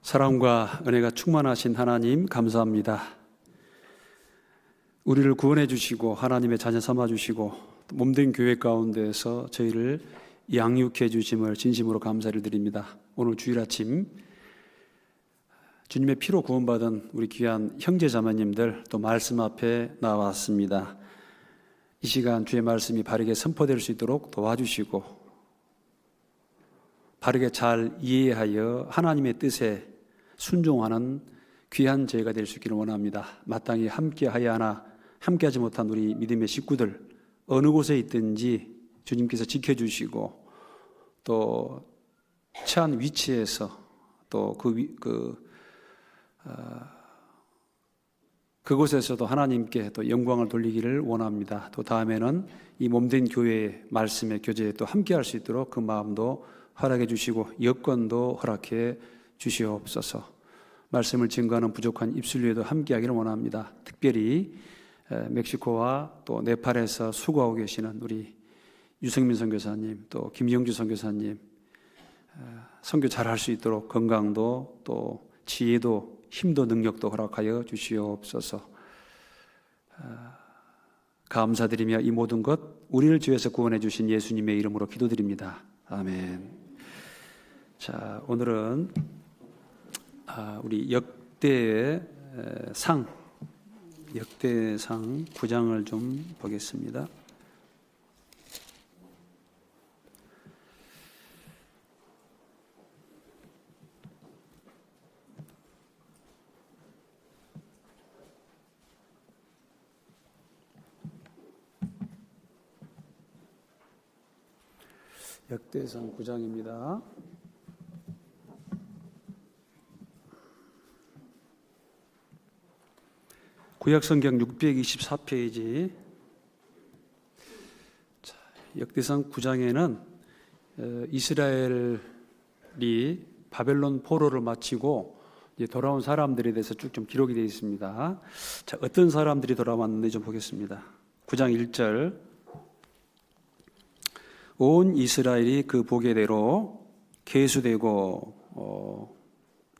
사랑과 은혜가 충만하신 하나님 감사합니다. 우리를 구원해 주시고 하나님의 자녀 삼아 주시고 몸된 교회 가운데에서 저희를 양육해 주심을 진심으로 감사를 드립니다. 오늘 주일 아침 주님의 피로 구원받은 우리 귀한 형제 자매님들 또 말씀 앞에 나왔습니다. 이 시간 주의 말씀이 바르게 선포될 수 있도록 도와주시고 바르게 잘 이해하여 하나님의 뜻에 순종하는 귀한 저희가 될 수 있기를 원합니다. 마땅히 함께하여 하나 함께하지 못한 우리 믿음의 식구들 어느 곳에 있든지 주님께서 지켜주시고 또 처한 위치에서 또 그곳에서도 하나님께 또 영광을 돌리기를 원합니다. 또 다음에는 이 몸된 교회의 말씀의 교제에 또 함께할 수 있도록 그 마음도 허락해 주시고 여건도 허락해 주시옵소서. 말씀을 증거하는 부족한 입술 위에도 함께하기를 원합니다. 특별히 멕시코와 또 네팔에서 수고하고 계시는 우리 유승민 선교사님 또 김영주 선교사님 선교 잘할 수 있도록 건강도 또 지혜도 힘도 능력도 허락하여 주시옵소서. 감사드리며 이 모든 것 우리를 죄에서 구원해 주신 예수님의 이름으로 기도드립니다. 아멘. 자, 오늘은 우리 역대상 9장을 좀 보겠습니다. 역대상 9장입니다. 구약성경 624페이지. 역대상 9장에는 이스라엘이 바벨론 포로를 마치고 돌아온 사람들에 대해서 쭉 좀 기록이 되어 있습니다. 자, 어떤 사람들이 돌아왔는지 좀 보겠습니다. 9장 1절. 온 이스라엘이 그 보게대로 계수되고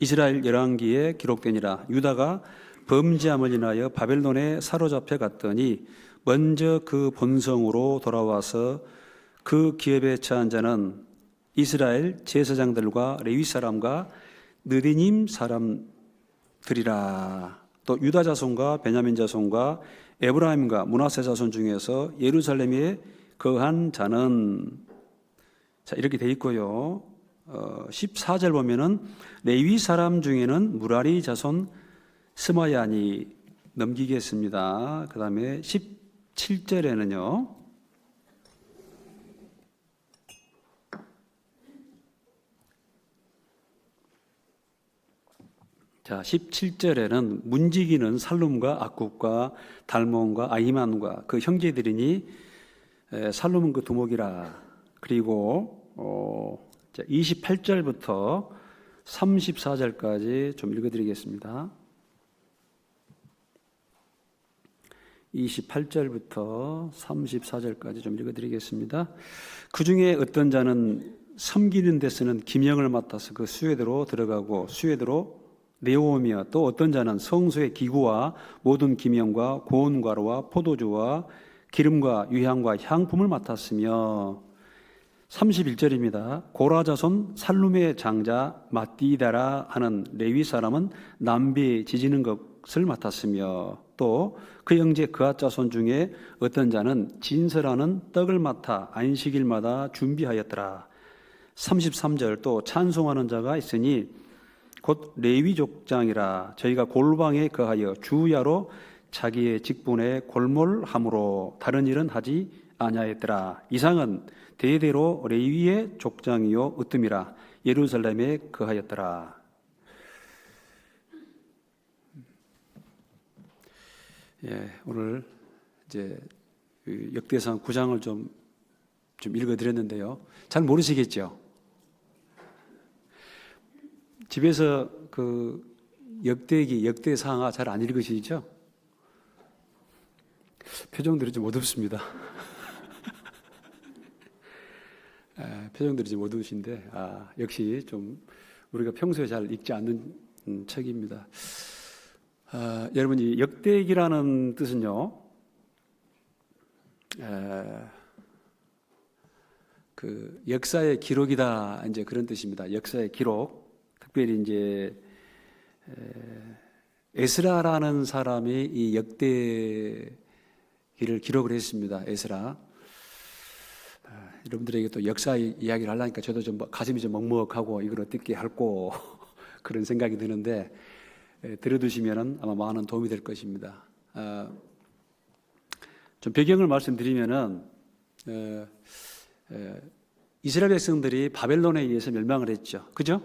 이스라엘 열왕기에 기록되니라. 유다가 범죄함을 인하여 바벨론에 사로잡혀 갔더니 먼저 그 본성으로 돌아와서 그 기업에 처한 자는 이스라엘 제사장들과 레위 사람과 느디님 사람들이라. 또 유다 자손과 베냐민 자손과 에브라임과 므낫세 자손 중에서 예루살렘에 거한 자는 자 이렇게 돼 있고요. 14절 보면은 레위 사람 중에는 무라리 자손 스마야니 넘기겠습니다. 그 다음에 17절에는요. 자, 17절에는 문지기는 살룸과 악굽과 달몬과 아히만과 그 형제들이니 살룸은 그 두목이라. 그리고 28절부터 34절까지 좀 읽어드리겠습니다. 28절부터 34절까지 좀 읽어드리겠습니다. 그 중에 어떤 자는 섬기는 데 쓰는 기명을 맡아서 그 수레대로 들어가고 수레대로 내어오며 또 어떤 자는 성소의 기구와 모든 기명과 고온가루와 포도주와 기름과 유향과 향품을 맡았으며 31절입니다. 고라 자손 살룸의 장자 마띠다라 하는 레위 사람은 남비 지지는 것을 맡았으며 또 그 형제 그앗 자손 중에 어떤 자는 진설하는 떡을 맡아 안식일마다 준비하였더라. 33절 또 찬송하는 자가 있으니 곧 레위 족장이라. 저희가 골방에 거하여 주야로 자기의 직분에 골몰함으로 다른 일은 하지 아니하였더라. 이상은 대대로 레위의 족장이요 으뜸이라. 예루살렘에 거하였더라. 예, 오늘 이제 역대상 9장을 좀 읽어드렸는데요. 잘 모르시겠죠? 집에서 그 역대기, 역대상하 잘 안 읽으시죠? 표정들이 좀 어둡습니다. 표정들이 좀 어두우신데 역시 좀 우리가 평소에 잘 읽지 않는 책입니다. 여러분, 이 역대기라는 뜻은요, 그 역사의 기록이다, 이제 그런 뜻입니다. 역사의 기록. 특별히 이제 에스라라는 사람이 이 역대기를 기록을 했습니다. 에스라. 여러분들에게 또 역사 이야기를 하려니까 저도 좀 가슴이 좀 먹먹하고 이걸 어떻게 할꼬 그런 생각이 드는데, 들어두시면은 아마 많은 도움이 될 것입니다. 좀 배경을 말씀드리면은 이스라엘 백성들이 바벨론에 의해서 멸망을 했죠. 그죠?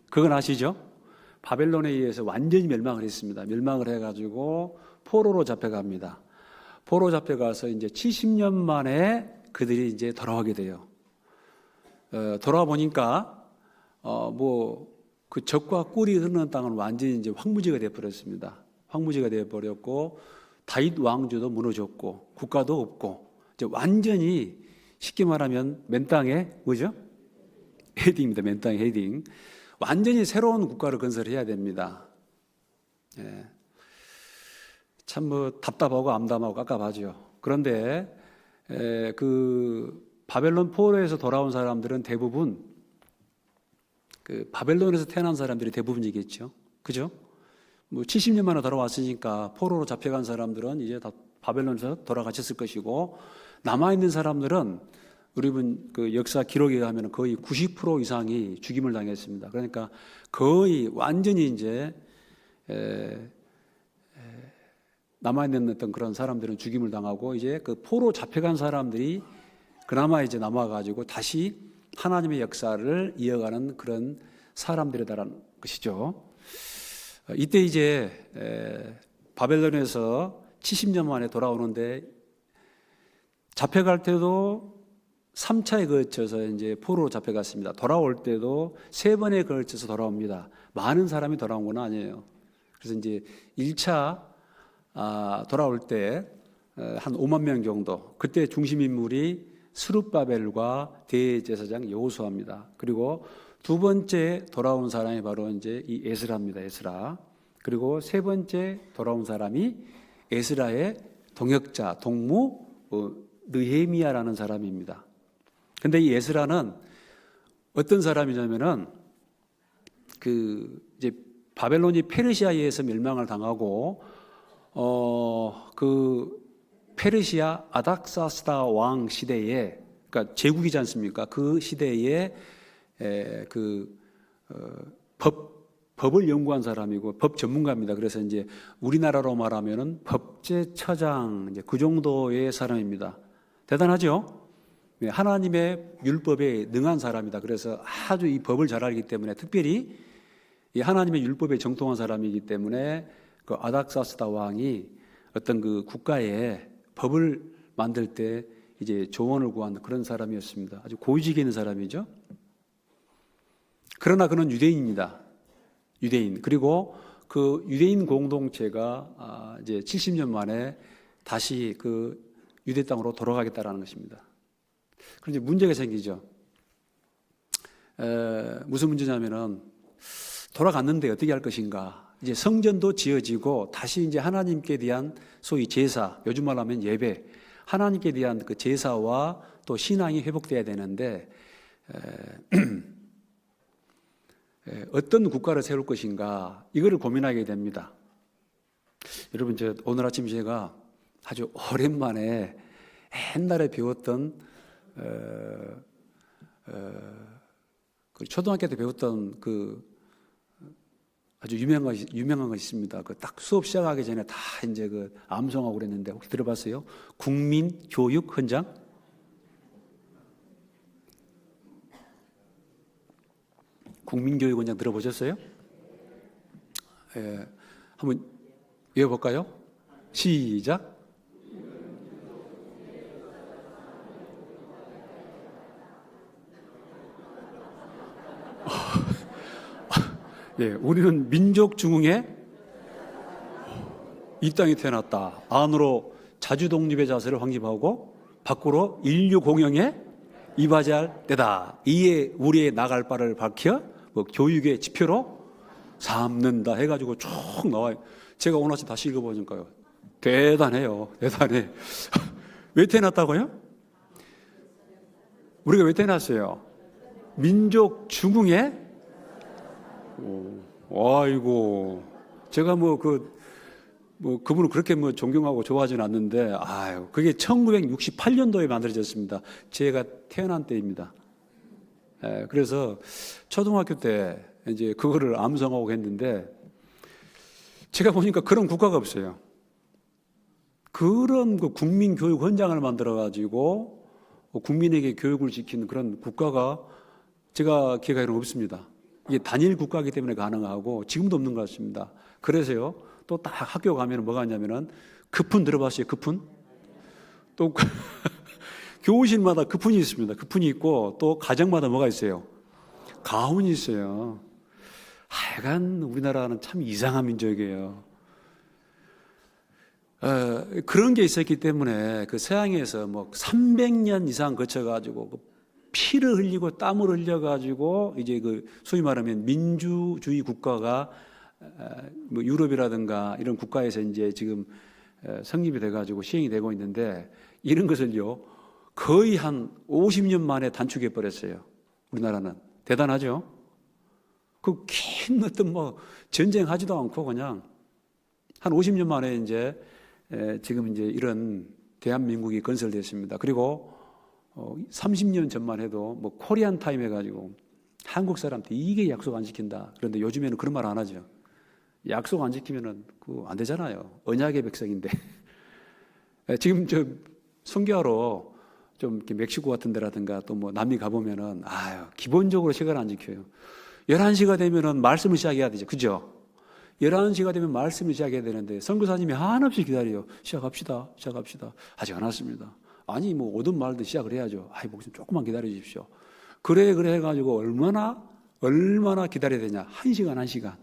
그건 아시죠? 바벨론에 의해서 완전히 멸망을 했습니다. 멸망을 해가지고 포로로 잡혀갑니다. 포로 잡혀가서 이제 70년 만에 그들이 이제 돌아오게 돼요. 돌아와 보니까 그 적과 꿀이 흐르는 땅은 완전히 이제 황무지가 되어 버렸습니다. 황무지가 되어 버렸고 다윗 왕조도 무너졌고 국가도 없고 이제 완전히 쉽게 말하면 맨 땅에 뭐죠? 헤딩입니다. 맨 땅에 헤딩. 완전히 새로운 국가를 건설해야 됩니다. 예. 참 답답하고 암담하고 깝깝하죠. 그런데 그 바벨론 포로에서 돌아온 사람들은 대부분 그 바벨론에서 태어난 사람들이 대부분이겠죠. 그죠? 70년 만에 돌아왔으니까 포로로 잡혀간 사람들은 이제 다 바벨론에서 돌아가셨을 것이고, 남아있는 사람들은 우리 그 역사 기록에 의하면 거의 90% 이상이 죽임을 당했습니다. 그러니까 거의 완전히 이제 남아있는 어떤 그런 사람들은 죽임을 당하고, 이제 그 포로 잡혀간 사람들이 그나마 이제 남아가지고 다시 하나님의 역사를 이어가는 그런 사람들이라는 것이죠. 이때 이제 바벨론에서 70년 만에 돌아오는데, 잡혀갈 때도 3차에 걸쳐서 이제 포로로 잡혀갔습니다. 돌아올 때도 3번에 걸쳐서 돌아옵니다. 많은 사람이 돌아온 건 아니에요. 그래서 이제 1차 돌아올 때 한 5만 명 정도, 그때 중심 인물이 스룹바벨과 대제사장 여호수아입니다. 그리고 두 번째 돌아온 사람이 바로 이제 이 에스라입니다. 에스라. 그리고 세 번째 돌아온 사람이 에스라의 동역자, 동무 느헤미야라는 사람입니다. 근데 이 에스라는 어떤 사람이냐면은 이제 바벨론이 페르시아에 의해서 멸망을 당하고 그 페르시아 아닥사스다 왕 시대에, 그러니까 제국이지 않습니까? 그 시대에 법을 연구한 사람이고 법 전문가입니다. 그래서 이제 우리나라로 말하면은 법제처장, 이제 그 정도의 사람입니다. 대단하죠? 네, 하나님의 율법에 능한 사람이다. 그래서 아주 이 법을 잘 알기 때문에, 특별히 이 하나님의 율법에 정통한 사람이기 때문에 그 아닥사스다 왕이 어떤 그 국가에 법을 만들 때 이제 조언을 구한 그런 사람이었습니다. 아주 고위직에 있는 사람이죠. 그러나 그는 유대인입니다. 유대인. 그리고 그 유대인 공동체가 이제 70년 만에 다시 그 유대 땅으로 돌아가겠다라는 것입니다. 그런데 문제가 생기죠. 무슨 문제냐면은 돌아갔는데 어떻게 할 것인가. 이제 성전도 지어지고 다시 이제 하나님께 대한 소위 제사, 요즘 말하면 예배, 하나님께 대한 그 제사와 또 신앙이 회복돼야 되는데 어떤 국가를 세울 것인가, 이거를 고민하게 됩니다. 여러분, 오늘 아침 제가 아주 오랜만에 옛날에 배웠던 초등학교 때 배웠던 아주 유명한 거 있습니다. 딱 수업 시작하기 전에 다 이제 암송하고 그랬는데, 혹시 들어봤어요? 국민교육헌장? 국민교육헌장 들어보셨어요? 예, 한번 외워볼까요? 시작. 예, 우리는 민족 중흥에 이 땅에 태어났다. 안으로 자주 독립의 자세를 확립하고 밖으로 인류 공영에 이바지할 때다. 이에 우리의 나갈 바를 밝혀 뭐 교육의 지표로 삼는다 해가지고 쭉 나와요. 제가 오늘 아침 다시 읽어보니까요. 대단해요. 대단해. 왜 태어났다고요? 우리가 왜 태어났어요? 민족 중흥에? 아이고. 제가 그분을 그렇게 존경하고 좋아하지는 않는데, 그게 1968년도에 만들어졌습니다. 제가 태어난 때입니다. 그래서 초등학교 때 이제 그거를 암송하고 했는데, 제가 보니까 그런 국가가 없어요. 그런 국민교육 헌장을 만들어가지고 국민에게 교육을 지키는 그런 국가가 제가 기억하기로는 없습니다. 이게 단일 국가이기 때문에 가능하고 지금도 없는 것 같습니다. 그래서요, 또 딱 학교 가면 뭐가 있냐면은 급훈 들어봤어요? 급훈? 또 교실마다 급훈이 있습니다. 급훈이 있고 또 가정마다 뭐가 있어요? 가훈이 있어요. 하여간 우리나라는 참 이상한 민족이에요. 그런 게 있었기 때문에 그 서양에서 300년 이상 거쳐가지고 피를 흘리고 땀을 흘려가지고 이제 소위 말하면 민주주의 국가가 유럽이라든가 이런 국가에서 이제 지금 성립이 돼가지고 시행이 되고 있는데, 이런 것을요 거의 한 50년 만에 단축해 버렸어요. 우리나라는 대단하죠. 그 긴 어떤 전쟁하지도 않고 그냥 한 50년 만에 이제 지금 이제 이런 대한민국이 건설됐습니다. 그리고 30년 전만 해도 코리안 타임 해가지고 한국 사람한테 이게 약속 안 지킨다. 그런데 요즘에는 그런 말 안 하죠. 약속 안 지키면은 안 되잖아요. 언약의 백성인데. 지금 선교하러 좀 이렇게 멕시코 같은 데라든가 또 남미 가보면은 기본적으로 시간 안 지켜요. 11시가 되면은 말씀을 시작해야 되죠. 그죠? 11시가 되면 말씀을 시작해야 되는데 선교사님이 한없이 기다려요. 시작합시다. 아직 안 왔습니다. 아니 오든 말든 시작을 해야죠. 목사님 조금만 기다려 주십시오. 그래 해가지고 얼마나 기다려야 되냐. 1시간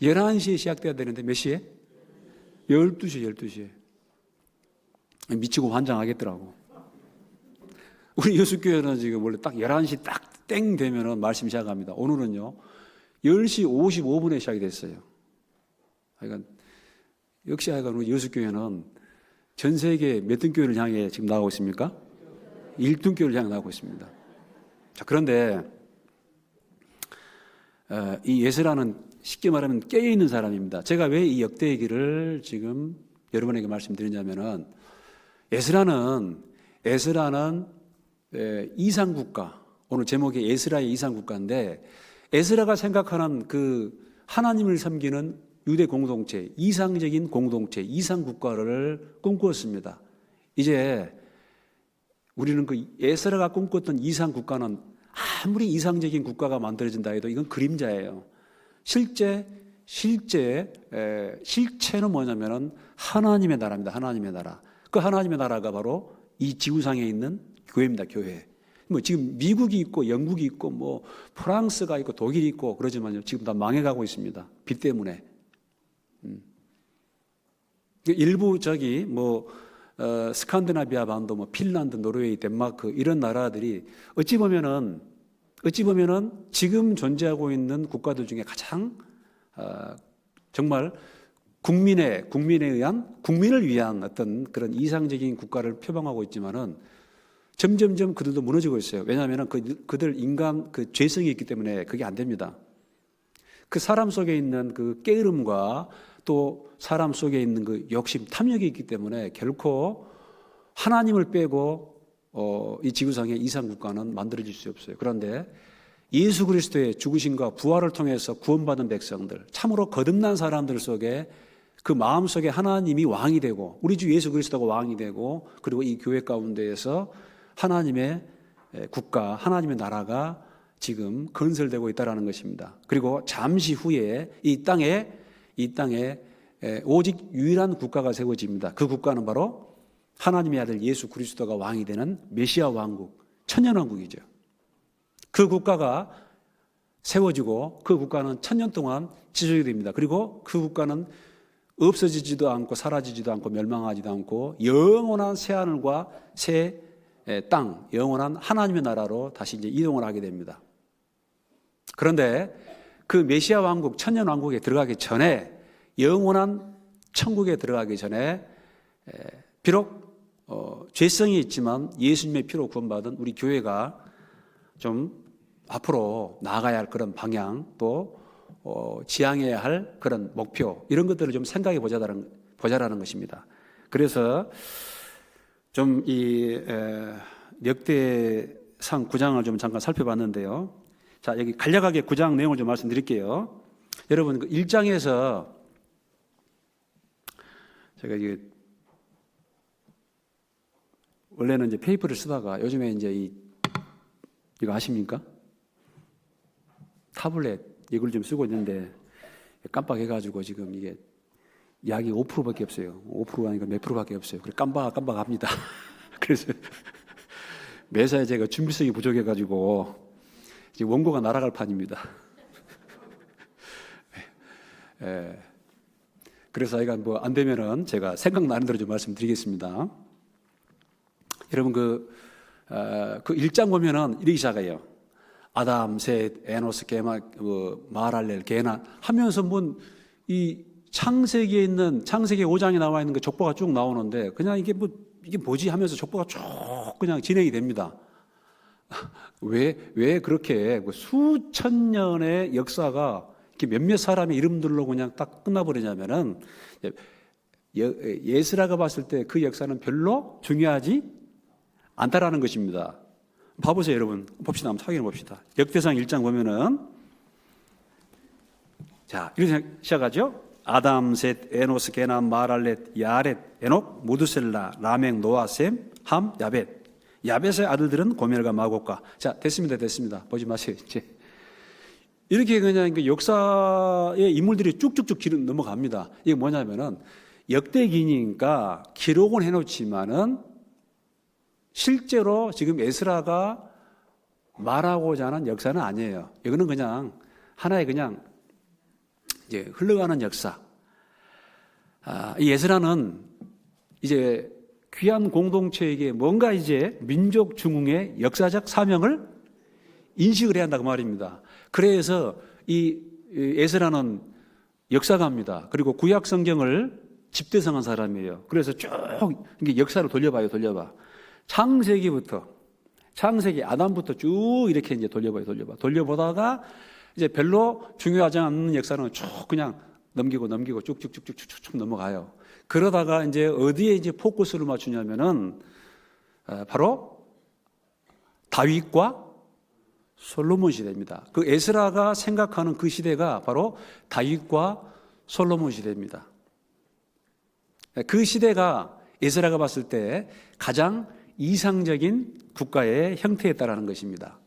11시에 시작돼야 되는데 몇 시에? 12시에 미치고 환장하겠더라고. 우리 여수교회는 지금 원래 딱 11시 딱 땡 되면은 말씀 시작합니다. 오늘은요 10시 55분에 시작이 됐어요. 그러니까 역시 우리 여수교회는 전 세계 몇 등 교회를 향해 지금 나가고 있습니까? 1등 교회를 향해 나가고 있습니다. 자, 그런데 이 에스라는 쉽게 말하면 깨어있는 사람입니다. 제가 왜 이 역대 얘기를 지금 여러분에게 말씀드리냐면은 에스라는 이상국가, 오늘 제목이 에스라의 이상국가인데, 에스라가 생각하는 하나님을 섬기는 유대 공동체, 이상적인 공동체, 이상국가를 꿈꾸었습니다. 이제 우리는 에스라가 꿈꿨던 이상국가는 아무리 이상적인 국가가 만들어진다 해도 이건 그림자예요. 실체는 뭐냐면은 하나님의 나라입니다. 하나님의 나라. 그 하나님의 나라가 바로 이 지구상에 있는 교회입니다. 교회. 지금 미국이 있고 영국이 있고 프랑스가 있고 독일이 있고 그러지만요, 지금 다 망해가고 있습니다. 빚 때문에. 일부 스칸디나비아 반도, 핀란드, 노르웨이, 덴마크 이런 나라들이 어찌 보면은 지금 존재하고 있는 국가들 중에 가장 정말 국민을 위한 어떤 그런 이상적인 국가를 표방하고 있지만은 점점점 그들도 무너지고 있어요. 왜냐하면 그들 인간 죄성이 있기 때문에 그게 안 됩니다. 그 사람 속에 있는 게으름과 또 사람 속에 있는 욕심, 탐욕이 있기 때문에 결코 하나님을 빼고 이 지구상의 이상국가는 만들어질 수 없어요. 그런데 예수 그리스도의 죽으심과 부활을 통해서 구원받은 백성들, 참으로 거듭난 사람들 속에 그 마음 속에 하나님이 왕이 되고 우리 주 예수 그리스도가 왕이 되고, 그리고 이 교회 가운데에서 하나님의 국가, 하나님의 나라가 지금 건설되고 있다는 것입니다. 그리고 잠시 후에 이 땅에 오직 유일한 국가가 세워집니다. 그 국가는 바로 하나님의 아들 예수 그리스도가 왕이 되는 메시아 왕국, 천년왕국이죠. 그 국가가 세워지고 그 국가는 1000년 동안 지속이 됩니다. 그리고 그 국가는 없어지지도 않고 사라지지도 않고 멸망하지도 않고 영원한 새하늘과 새 땅, 영원한 하나님의 나라로 다시 이제 이동을 하게 됩니다. 그런데 그 메시아 왕국, 천년 왕국에 들어가기 전에, 영원한 천국에 들어가기 전에 비록 죄성이 있지만 예수님의 피로 구원받은 우리 교회가 좀 앞으로 나아가야 할 그런 방향, 또 지향해야 할 그런 목표, 이런 것들을 좀 생각해 보자라는 것입니다. 그래서 좀 이 역대상 9장을 좀 잠깐 살펴봤는데요. 자, 여기 간략하게 9장 내용을 좀 말씀드릴게요. 여러분, 그 1장에서 제가 이게 원래는 이제 페이퍼를 쓰다가 요즘에 이제 이거 아십니까? 타블렛 이걸 좀 쓰고 있는데 깜빡해가지고 지금 이게 약이 5%밖에 없어요. 5% 아니까 몇 프로밖에 없어요. 그래 깜빡합니다. 그래서 매사에 제가 준비성이 부족해가지고 지금 원고가 날아갈 판입니다. 그래서 이가 뭐 안 되면은 제가 생각나는 대로 좀 말씀드리겠습니다. 여러분 그 1장 보면은 이렇게 시작해요. 아담, 셋, 에노스, 게마, 마랄렐, 게난 하면서 이 창세기에 있는 창세기 5장에 나와 있는 그 족보가 쭉 나오는데 그냥 이게 뭐지 하면서 족보가 쭉 그냥 진행이 됩니다. 왜 그렇게 수천 년의 역사가 이렇게 몇몇 사람의 이름들로 그냥 딱 끝나버리냐면은 예스라가 봤을 때 그 역사는 별로 중요하지 않다라는 것입니다. 봐보세요, 여러분. 봅시다. 한번 확인해 봅시다. 역대상 1장 보면은 자, 이렇게 시작하죠. 아담, 셋, 에노스, 게남, 마랄렛, 야렛, 에녹, 무드셀라, 라멕, 노아, 셈, 함, 야벳. 야벳의 아들들은 고멜과 마곡과. 자, 됐습니다. 보지 마세요, 이제. 이렇게 그냥 그 역사의 인물들이 쭉쭉쭉 기름 넘어갑니다. 이게 뭐냐면은 역대기니까 기록은 해놓지만은 실제로 지금 에스라가 말하고자 하는 역사는 아니에요. 이거는 그냥 하나의 그냥 이제 흘러가는 역사. 이 에스라는 이제 귀한 공동체에게 뭔가 이제 민족 중흥의 역사적 사명을 인식을 해야 한다고 말입니다. 그래서 이 에스라는 역사가입니다. 그리고 구약 성경을 집대성한 사람이에요. 그래서 쭉 역사를 돌려봐. 창세기 아담부터 쭉 이렇게 이제 돌려보다가 이제 별로 중요하지 않는 역사는 쭉 그냥 넘기고 쭉쭉쭉쭉 넘어가요. 그러다가 이제 어디에 이제 포커스를 맞추냐면은 바로 다윗과 솔로몬 시대입니다. 그 에스라가 생각하는 그 시대가 바로 다윗과 솔로몬 시대입니다. 그 시대가 에스라가 봤을 때 가장 이상적인 국가의 형태였다라는 것입니다.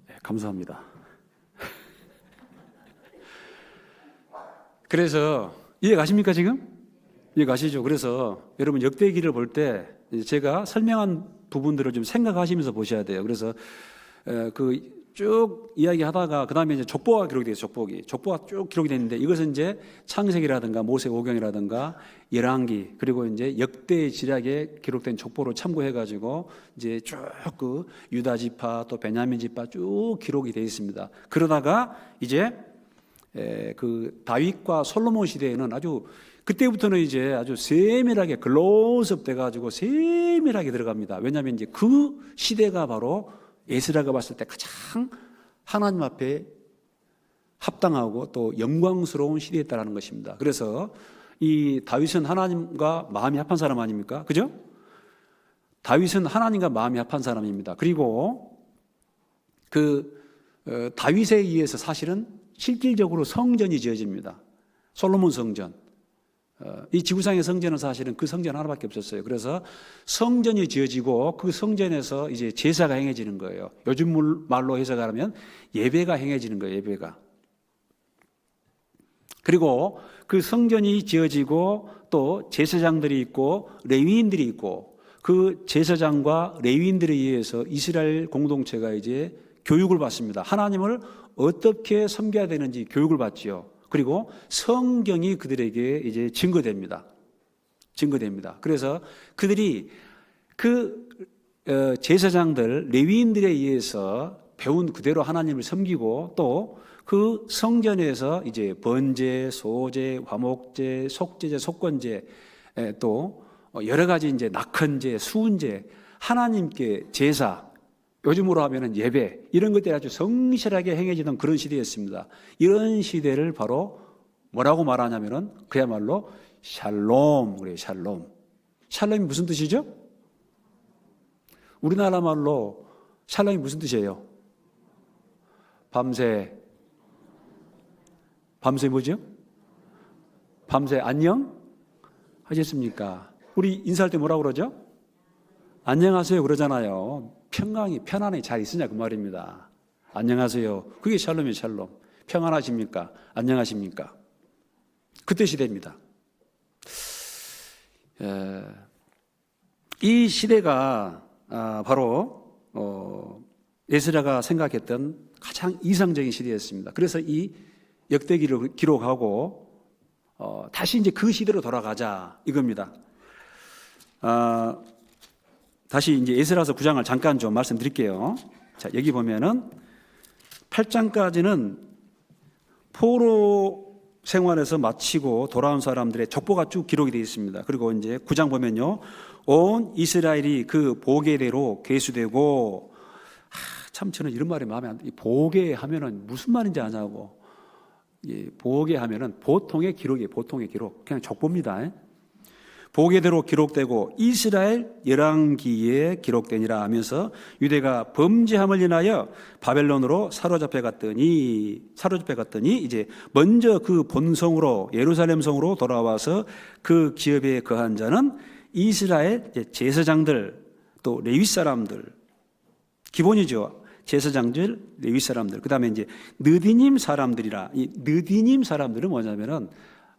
네, 감사합니다. 그래서 이해가십니까 지금? 이해가시죠? 그래서 여러분 역대기를 볼 때 제가 설명한 부분들을 좀 생각하시면서 보셔야 돼요. 그래서 그 쭉 이야기하다가 그 다음에 이제 족보가 기록이 돼요. 족보가 쭉 기록이 됐는데 이것은 이제 창세기라든가 모세오경이라든가 열왕기 그리고 이제 역대 지략에 기록된 족보를 참고해가지고 이제 쭉 그 유다 지파 또 베냐민 지파 쭉 기록이 되어 있습니다. 그러다가 이제 그 다윗과 솔로몬 시대에는 아주 그때부터는 이제 아주 세밀하게 클로즈업 돼가지고 세밀하게 들어갑니다. 왜냐하면 이제 그 시대가 바로 에스라가 봤을 때 가장 하나님 앞에 합당하고 또 영광스러운 시대였다라는 것입니다. 그래서 이 다윗은 하나님과 마음이 합한 사람 아닙니까? 그죠? 다윗은 하나님과 마음이 합한 사람입니다. 그리고 그 다윗에 의해서 사실은 실질적으로 성전이 지어집니다. 솔로몬 성전. 이 지구상의 성전은 사실은 그 성전 하나밖에 없었어요. 그래서 성전이 지어지고 그 성전에서 이제 제사가 행해지는 거예요. 요즘 말로 해석하면 예배가 행해지는 거예요. 예배가. 그리고 그 성전이 지어지고 또 제사장들이 있고 레위인들이 있고 그 제사장과 레위인들에 의해서 이스라엘 공동체가 이제 교육을 받습니다. 하나님을 어떻게 섬겨야 되는지 교육을 받지요. 그리고 성경이 그들에게 이제 증거됩니다. 그래서 그들이 그 제사장들, 레위인들에 의해서 배운 그대로 하나님을 섬기고 또 그 성전에서 이제 번제, 소제, 화목제, 속제제, 속건제 또 여러 가지 이제 낙헌제, 수훈제, 하나님께 제사, 요즘으로 하면은 예배, 이런 것들이 아주 성실하게 행해지던 그런 시대였습니다. 이런 시대를 바로 뭐라고 말하냐면은 그야말로 샬롬, 그래요, 샬롬. 샬롬이 무슨 뜻이죠? 우리나라 말로 샬롬이 무슨 뜻이에요? 밤새 뭐죠? 밤새 안녕? 하셨습니까? 우리 인사할 때 뭐라고 그러죠? 안녕하세요 그러잖아요. 편안히 잘 있으냐 그 말입니다. 안녕하세요. 그게 샬롬이에요, 샬롬. 평안하십니까? 안녕하십니까? 그 뜻이 됩니다. 이 시대가 바로 에스라가 생각했던 가장 이상적인 시대였습니다. 그래서 이 역대기를 기록하고 다시 이제 그 시대로 돌아가자 이겁니다. 다시 이제 에스라서 9장을 잠깐 좀 말씀드릴게요. 자, 여기 보면은 8장까지는 포로 생활에서 마치고 돌아온 사람들의 족보가 쭉 기록이 되어 있습니다. 그리고 이제 9장 보면요, 온 이스라엘이 그 보게대로 계수되고, 참 저는 이런 말이 마음에 안 들어요. 보게 하면은 무슨 말인지 아냐고. 보게 하면은 보통의 기록이에요. 보통의 기록. 그냥 족보입니다. 보게대로 기록되고 이스라엘 열왕기에 기록되니라 하면서 유대가 범죄함을 인하여 바벨론으로 사로잡혀 갔더니 이제 먼저 그 본성으로 예루살렘 성으로 돌아와서 그 기업에 거한 자는 이스라엘 제사장들 또 레위 사람들, 기본이죠. 제사장들, 레위 사람들. 그다음에 이제 느디님 사람들이라. 이 느디님 사람들은 뭐냐면은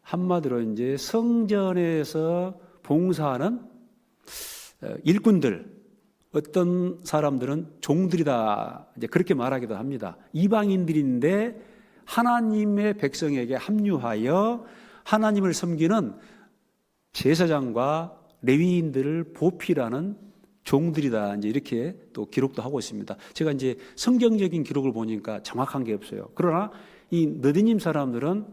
한마디로 이제 성전에서 봉사하는 일꾼들, 어떤 사람들은 종들이다, 이제 그렇게 말하기도 합니다. 이방인들인데 하나님의 백성에게 합류하여 하나님을 섬기는 제사장과 레위인들을 보필하는 종들이다, 이제 이렇게 또 기록도 하고 있습니다. 제가 이제 성경적인 기록을 보니까 정확한 게 없어요. 그러나 이 느디님 사람들은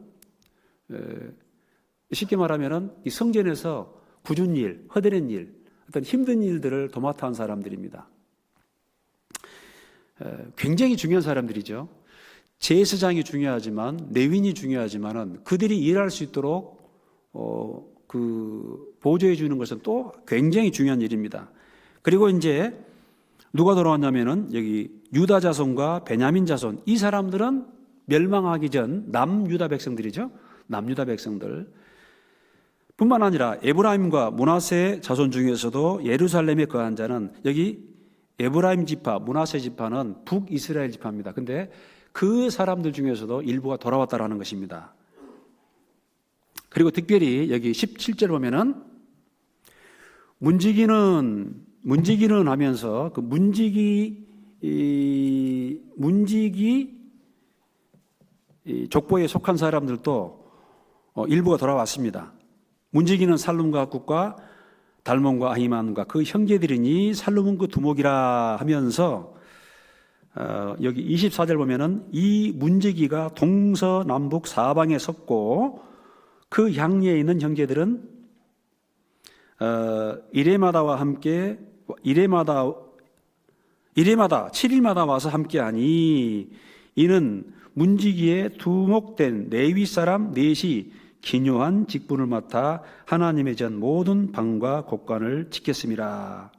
쉽게 말하면은 이 성전에서 굳은 일, 허드렛 일, 어떤 힘든 일들을 도맡아 한 사람들입니다. 굉장히 중요한 사람들이죠. 제사장이 중요하지만, 레위인이 중요하지만은 그들이 일할 수 있도록 보조해 주는 것은 또 굉장히 중요한 일입니다. 그리고 이제 누가 돌아왔냐면은 여기 유다 자손과 베냐민 자손, 이 사람들은 멸망하기 전 남유다 백성들이죠. 남유다 백성들. 뿐만 아니라 에브라임과 므낫세 자손 중에서도 예루살렘에 거한 자는, 여기 에브라임 지파, 므낫세 지파는 북이스라엘 지파입니다. 근데 그 사람들 중에서도 일부가 돌아왔다라는 것입니다. 그리고 특별히 여기 17절 보면은 문지기는 하면서 그 문지기 족보에 속한 사람들도 일부가 돌아왔습니다. 문지기는 살룸과 굿과 달몬과 아히만과 그 형제들이니 살룸은 그 두목이라 하면서 여기 24절 보면은 이 문지기가 동서남북 사방에 섰고 그 향리에 있는 형제들은 이레마다와 함께 이레마다 7일마다 와서 함께하니 이는 문지기에 두목된 레위 사람 넷이 기묘한 직분을 맡아 하나님의 전 모든 방과 곳간을 지켰습니다.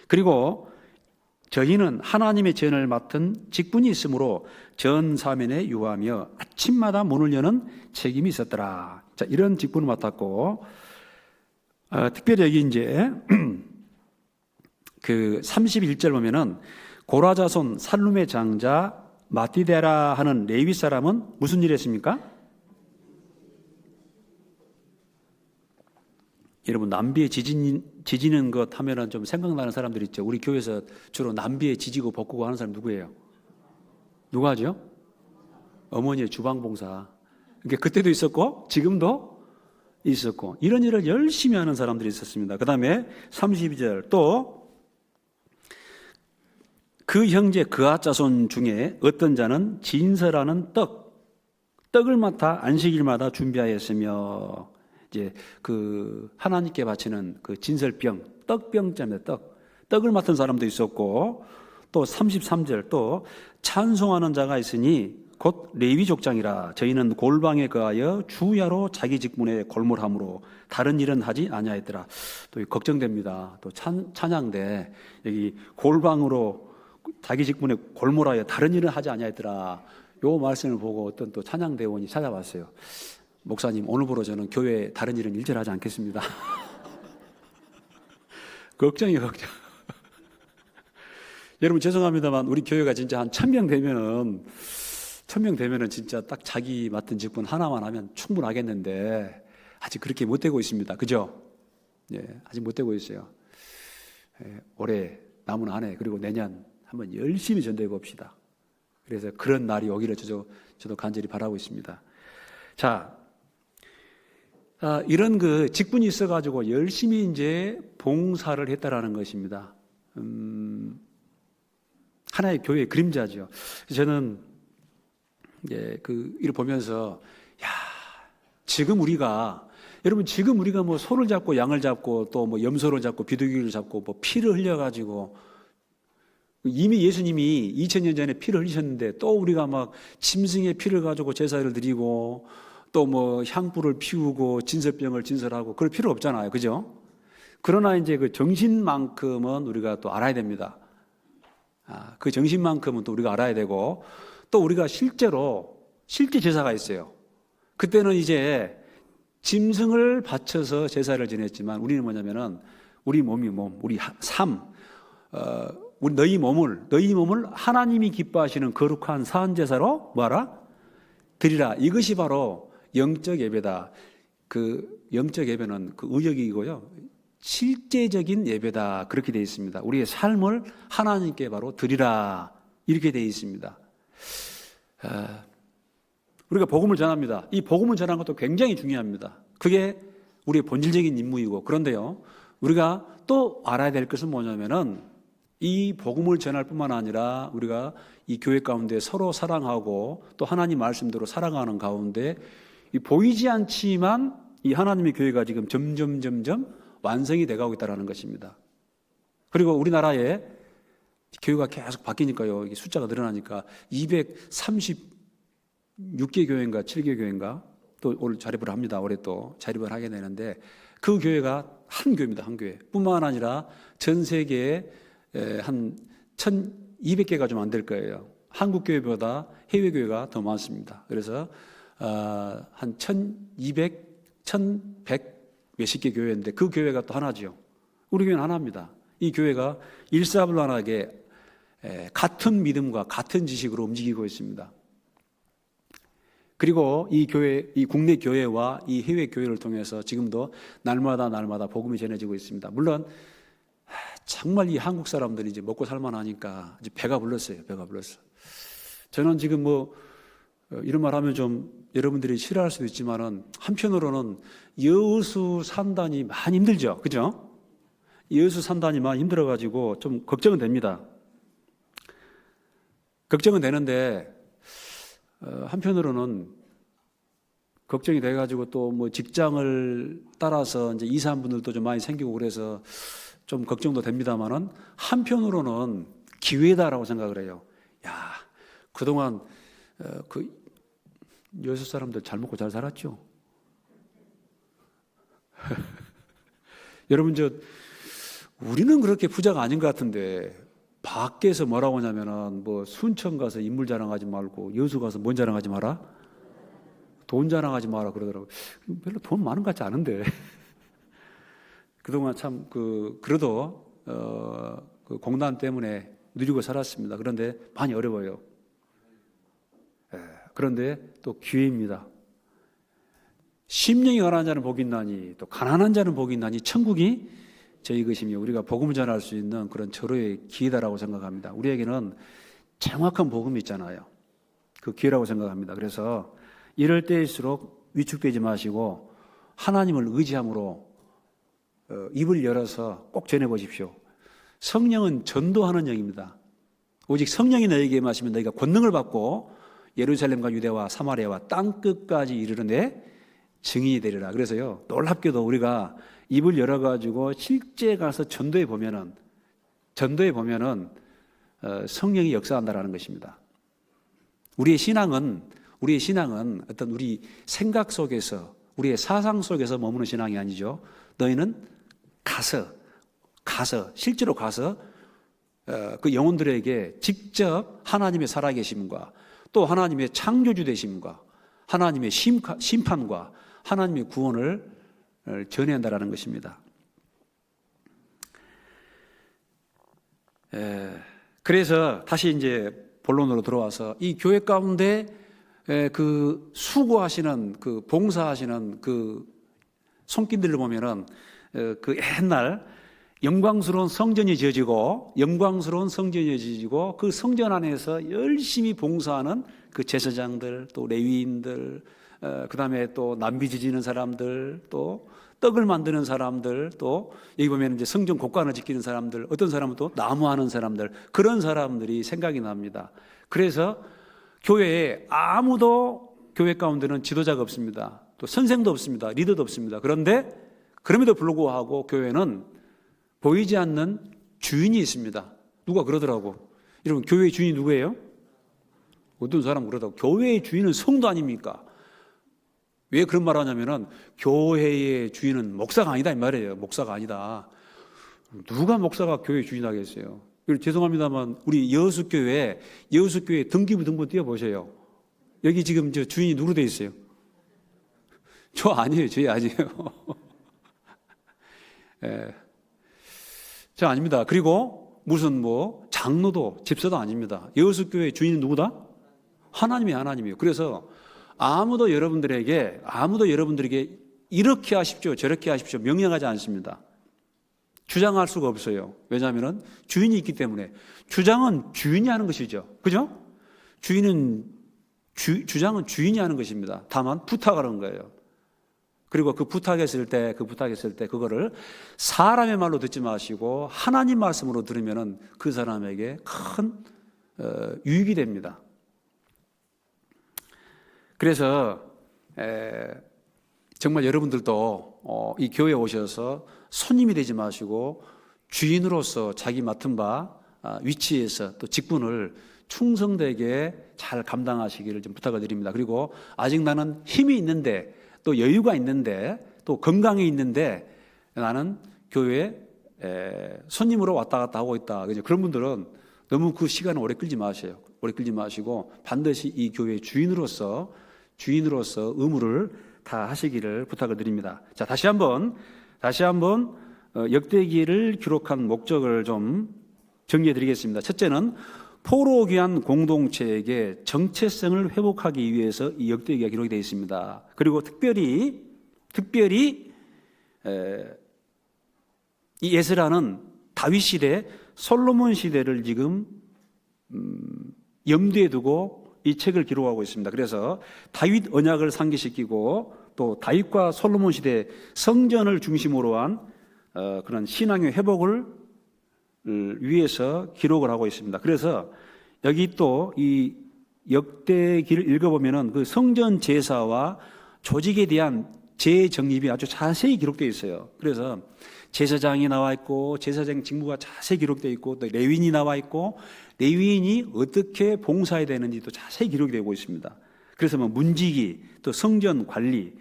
그리고 저희는 하나님의 전을 맡은 직분이 있으므로 전 사면에 유하며 아침마다 문을 여는 책임이 있었더라. 자, 이런 직분을 맡았고, 특별히 여기 이제 그 31절 보면은 고라자손 살룸의 장자 마띠데라 하는 레위 사람은 무슨 일을 했습니까? 여러분, 남비에 지지는 것 하면은 좀 생각나는 사람들 있죠. 우리 교회에서 주로 남비에 지지고 볶고 하는 사람 누구예요? 누가 하죠? 어머니의 주방봉사. 그러니까 그때도 있었고 지금도 있었고 이런 일을 열심히 하는 사람들이 있었습니다. 그 다음에 32절 또 그 형제 그아 자손 중에 어떤 자는 진설하는 떡을 맡아 안식일마다 준비하였으며 이제 그 하나님께 바치는 그 진설병 떡병자입니다. 떡을 맡은 사람도 있었고 또 33절 또 찬송하는 자가 있으니 곧 레위 족장이라 저희는 골방에 거하여 주야로 자기 직분에 골몰함으로 다른 일은 하지 아니하였더라. 또 걱정됩니다. 또 찬양대 여기 골방으로 자기 직분에 골몰하여 다른 일은 하지 아니하였더라. 요 말씀을 보고 어떤 또 찬양대원이 찾아왔어요. 목사님, 오늘부로 저는 교회에 다른 일은 일절하지 않겠습니다. 걱정이에요, 걱정. 여러분 죄송합니다만 우리 교회가 진짜 한 1000명 되면은 진짜 딱 자기 맡은 직분 하나만 하면 충분하겠는데 아직 그렇게 못 되고 있습니다. 그죠? 예, 아직 못 되고 있어요. 예, 올해 남은 한 해 그리고 내년 한번 열심히 전도해 봅시다. 그래서 그런 날이 오기를 저도 간절히 바라고 있습니다. 자, 이런 그 직분이 있어가지고 열심히 이제 봉사를 했다라는 것입니다. 하나의 교회의 그림자죠. 저는 이제 이를 보면서 여러분 지금 우리가 뭐 소를 잡고 양을 잡고 또 뭐 염소를 잡고 비둘기를 잡고 뭐 피를 흘려가지고 이미 예수님이 2000년 전에 피를 흘리셨는데 또 우리가 막 짐승의 피를 가지고 제사를 드리고 또 뭐 향불을 피우고 진설병을 진설하고 그럴 필요 없잖아요. 그죠? 그러나 이제 그 정신만큼은 우리가 또 알아야 됩니다. 그 정신만큼은 또 우리가 알아야 되고 또 우리가 실제 제사가 있어요. 그때는 이제 짐승을 바쳐서 제사를 지냈지만 우리는 뭐냐면은 우리 우리 삶, 우리 너희 몸을 하나님이 기뻐하시는 거룩한 사한 제사로 뭐하라? 드리라. 이것이 바로 영적 예배다. 그 영적 예배는 그 의역이고요. 실제적인 예배다. 그렇게 되어 있습니다. 우리의 삶을 하나님께 바로 드리라. 이렇게 되어 있습니다. 우리가 복음을 전합니다. 이 복음을 전하는 것도 굉장히 중요합니다. 그게 우리의 본질적인 임무이고 그런데요. 우리가 또 알아야 될 것은 뭐냐면은 이 복음을 전할 뿐만 아니라 우리가 이 교회 가운데 서로 사랑하고 또 하나님 말씀대로 살아가는 가운데 이 보이지 않지만 이 하나님의 교회가 지금 점점 완성이 돼가고 있다는 것입니다. 그리고 우리나라에 교회가 계속 바뀌니까요. 이게 숫자가 늘어나니까 236개 교회인가 7개 교회인가 또 올 자립을 합니다. 올해 또 자립을 하게 되는데 그 교회가 한 교회입니다. 한 교회. 뿐만 아니라 전 세계에 한 1200개가 좀 안 될 거예요. 한국 교회보다 해외 교회가 더 많습니다. 그래서 한 1200, 1100 몇십 개 교회인데 그 교회가 또 하나죠. 우리 교회는 하나입니다. 이 교회가 일사불란하게 같은 믿음과 같은 지식으로 움직이고 있습니다. 그리고 이 국내 교회와 이 해외 교회를 통해서 지금도 날마다 복음이 전해지고 있습니다. 물론 정말 이 한국 사람들이 이제 먹고 살만하니까 이제 배가 불렀어요. 저는 지금 이런 말 하면 좀 여러분들이 싫어할 수도 있지만은 한편으로는 여수 산단이 많이 힘들죠. 그죠? 여수 산단이 많이 힘들어가지고 좀 걱정은 됩니다. 걱정은 되는데, 한편으로는 걱정이 돼가지고 또 뭐 직장을 따라서 이제 이사한 분들도 좀 많이 생기고 그래서 좀 걱정도 됩니다만은 한편으로는 기회다라고 생각을 해요. 그동안 여수 사람들 잘 먹고 잘 살았죠. 여러분 우리는 그렇게 부자가 아닌 것 같은데 밖에서 뭐라고 하냐면은 뭐 순천 가서 인물 자랑하지 말고 여수 가서 뭔 자랑하지 마라? 돈 자랑하지 마라 그러더라고요. 별로 돈 많은 것 같지 않은데. 그동안 참 그래도 그 공단 때문에 누리고 살았습니다. 그런데 많이 어려워요. 그런데 또 기회입니다. 심령이 가난한 자는 복이 있나니 또 가난한 자는 복이 있나니 천국이 저희 것이며 우리가 복음을 전할 수 있는 그런 절호의 기회다라고 생각합니다. 우리에게는 정확한 복음이 있잖아요. 그 기회라고 생각합니다. 그래서 이럴 때일수록 위축되지 마시고 하나님을 의지함으로 입을 열어서 꼭 전해보십시오. 성령은 전도하는 영입니다. 오직 성령이 너에게 임하시면 너희가 권능을 받고 예루살렘과 유대와 사마리아와 땅끝까지 이르르내 증인이 되리라. 그래서요, 놀랍게도 우리가 입을 열어가지고 실제 가서 전도해 보면은 성령이 역사한다라는 것입니다. 우리의 신앙은 어떤 우리 생각 속에서, 우리의 사상 속에서 머무는 신앙이 아니죠. 너희는 실제로 가서 그 영혼들에게 직접 하나님의 살아계심과 또 하나님의 창조주 되심과 하나님의 심판과 하나님의 구원을 전해야 한다는 것입니다. 그래서 다시 이제 본론으로 들어와서 이 교회 가운데 그 수고하시는 그 봉사하시는 그 손길들을 보면은 그 옛날 영광스러운 성전이 지어지고 그 성전 안에서 열심히 봉사하는 그 제사장들 또 레위인들 그 다음에 또 남비 지지는 사람들 또 떡을 만드는 사람들 또 여기 보면 이제 성전 곡관을 지키는 사람들 어떤 사람은 또 나무하는 사람들 그런 사람들이 생각이 납니다. 그래서 교회에 아무도 교회 가운데는 지도자가 없습니다. 또 선생도 없습니다. 리더도 없습니다. 그럼에도 불구하고 교회는 보이지 않는 주인이 있습니다. 누가 그러더라고. 여러분 교회의 주인이 누구예요? 어떤 사람 그러더라고. 교회의 주인은 성도 아닙니까? 왜 그런 말을 하냐면은 교회의 주인은 목사가 아니다 이 말이에요. 목사가 아니다. 누가 목사가 교회의 주인하겠어요? 죄송합니다만 우리 여수교회 등기부 등본 띄워보세요. 여기 지금 저 주인이 누구로 돼 있어요? 저 아니에요. 저희 아니에요. 예. 저 아닙니다. 그리고 무슨 장로도 집사도 아닙니다. 여수교회 주인은 누구다? 하나님이에요. 그래서 아무도 여러분들에게 이렇게 하십시오, 저렇게 하십시오 명령하지 않습니다. 주장할 수가 없어요. 왜냐하면 주인이 있기 때문에. 주장은 주인이 하는 것이죠. 그죠? 주장은 주인이 하는 것입니다. 다만 부탁하는 거예요. 그리고 그 부탁했을 때 그거를 사람의 말로 듣지 마시고 하나님 말씀으로 들으면은 그 사람에게 큰 유익이 됩니다. 그래서 정말 여러분들도 이 교회에 오셔서 손님이 되지 마시고 주인으로서 자기 맡은 바 위치에서 또 직분을 충성되게 잘 감당하시기를 좀 부탁을 드립니다. 그리고 아직 나는 힘이 있는데 또 여유가 있는데 또 건강이 있는데 나는 교회에 손님으로 왔다 갔다 하고 있다. 그런 분들은 너무 그 시간을 오래 끌지 마세요. 오래 끌지 마시고 반드시 이 교회의 주인으로서 의무를 다 하시기를 부탁을 드립니다. 자, 다시 한번 역대기를 기록한 목적을 좀 정리해 드리겠습니다. 첫째는 포로 귀한 공동체에게 정체성을 회복하기 위해서 이 역대기가 기록이 되어 있습니다. 그리고 특별히 이 에스라는 다윗 시대, 솔로몬 시대를 지금 염두에 두고 이 책을 기록하고 있습니다. 그래서 다윗 언약을 상기시키고 또 다윗과 솔로몬 시대 성전을 중심으로 한 그런 신앙의 회복을 위해서 기록을 하고 있습니다. 그래서 여기 또 이 역대기를 읽어보면은 그 성전 제사와 조직에 대한 재정립이 아주 자세히 기록되어 있어요. 그래서 제사장이 나와 있고 제사장 직무가 자세히 기록되어 있고 또 레위인이 나와 있고 레위인이 어떻게 봉사해야 되는지도 자세히 기록이 되고 있습니다. 그래서 문지기 또 성전 관리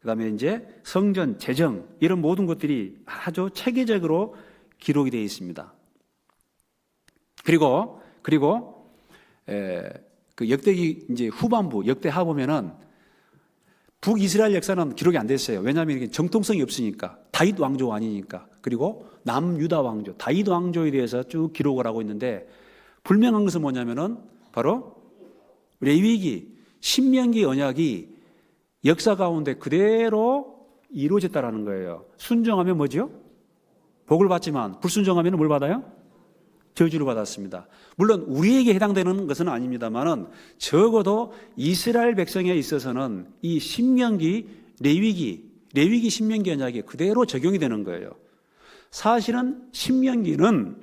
그다음에 이제 성전 재정 이런 모든 것들이 아주 체계적으로 기록이 되어 있습니다. 그리고 그 역대기 이제 후반부 역대하 보면은 북이스라엘 역사는 기록이 안 됐어요. 왜냐하면 이게 정통성이 없으니까 다윗 왕조가 아니니까. 그리고 남유다 왕조 다윗 왕조에 대해서 쭉 기록을 하고 있는데 불명한 것은 뭐냐면은 바로 레위기 신명기 언약이 역사 가운데 그대로 이루어졌다라는 거예요. 순종하면 뭐죠? 복을 받지만 불순종하면 뭘 받아요? 저주를 받았습니다. 물론 우리에게 해당되는 것은 아닙니다만은 적어도 이스라엘 백성에 있어서는 이 신명기, 레위기 신명기 언약이 그대로 적용이 되는 거예요. 사실은 신명기는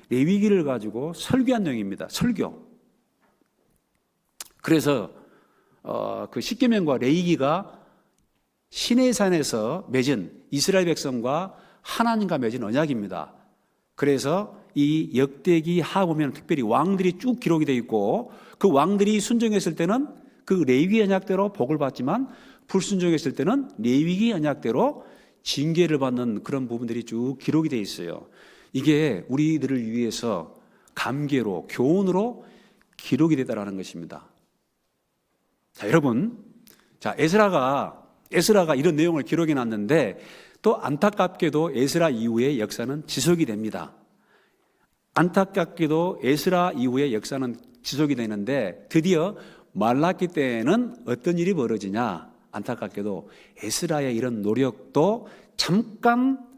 레위기를 가지고 설교한 내용입니다. 설교. 그래서 그 십계명과 레위기가 시내산에서 맺은 이스라엘 백성과 하나님과 맺은 언약입니다. 그래서 이 역대기 하 보면 특별히 왕들이 쭉 기록이 되어 있고 그 왕들이 순종했을 때는 그 레위기 언약대로 복을 받지만 불순종했을 때는 레위기 언약대로 징계를 받는 그런 부분들이 쭉 기록이 되어 있어요. 이게 우리들을 위해서 감계로 교훈으로 기록이 되다라는 것입니다. 자, 여러분, 자 에스라가 이런 내용을 기록해 놨는데 또 안타깝게도 에스라 이후의 역사는 지속이 됩니다. 안타깝게도 에스라 이후의 역사는 지속이 되는데 드디어 말라기 때에는 어떤 일이 벌어지냐? 안타깝게도 에스라의 이런 노력도 잠깐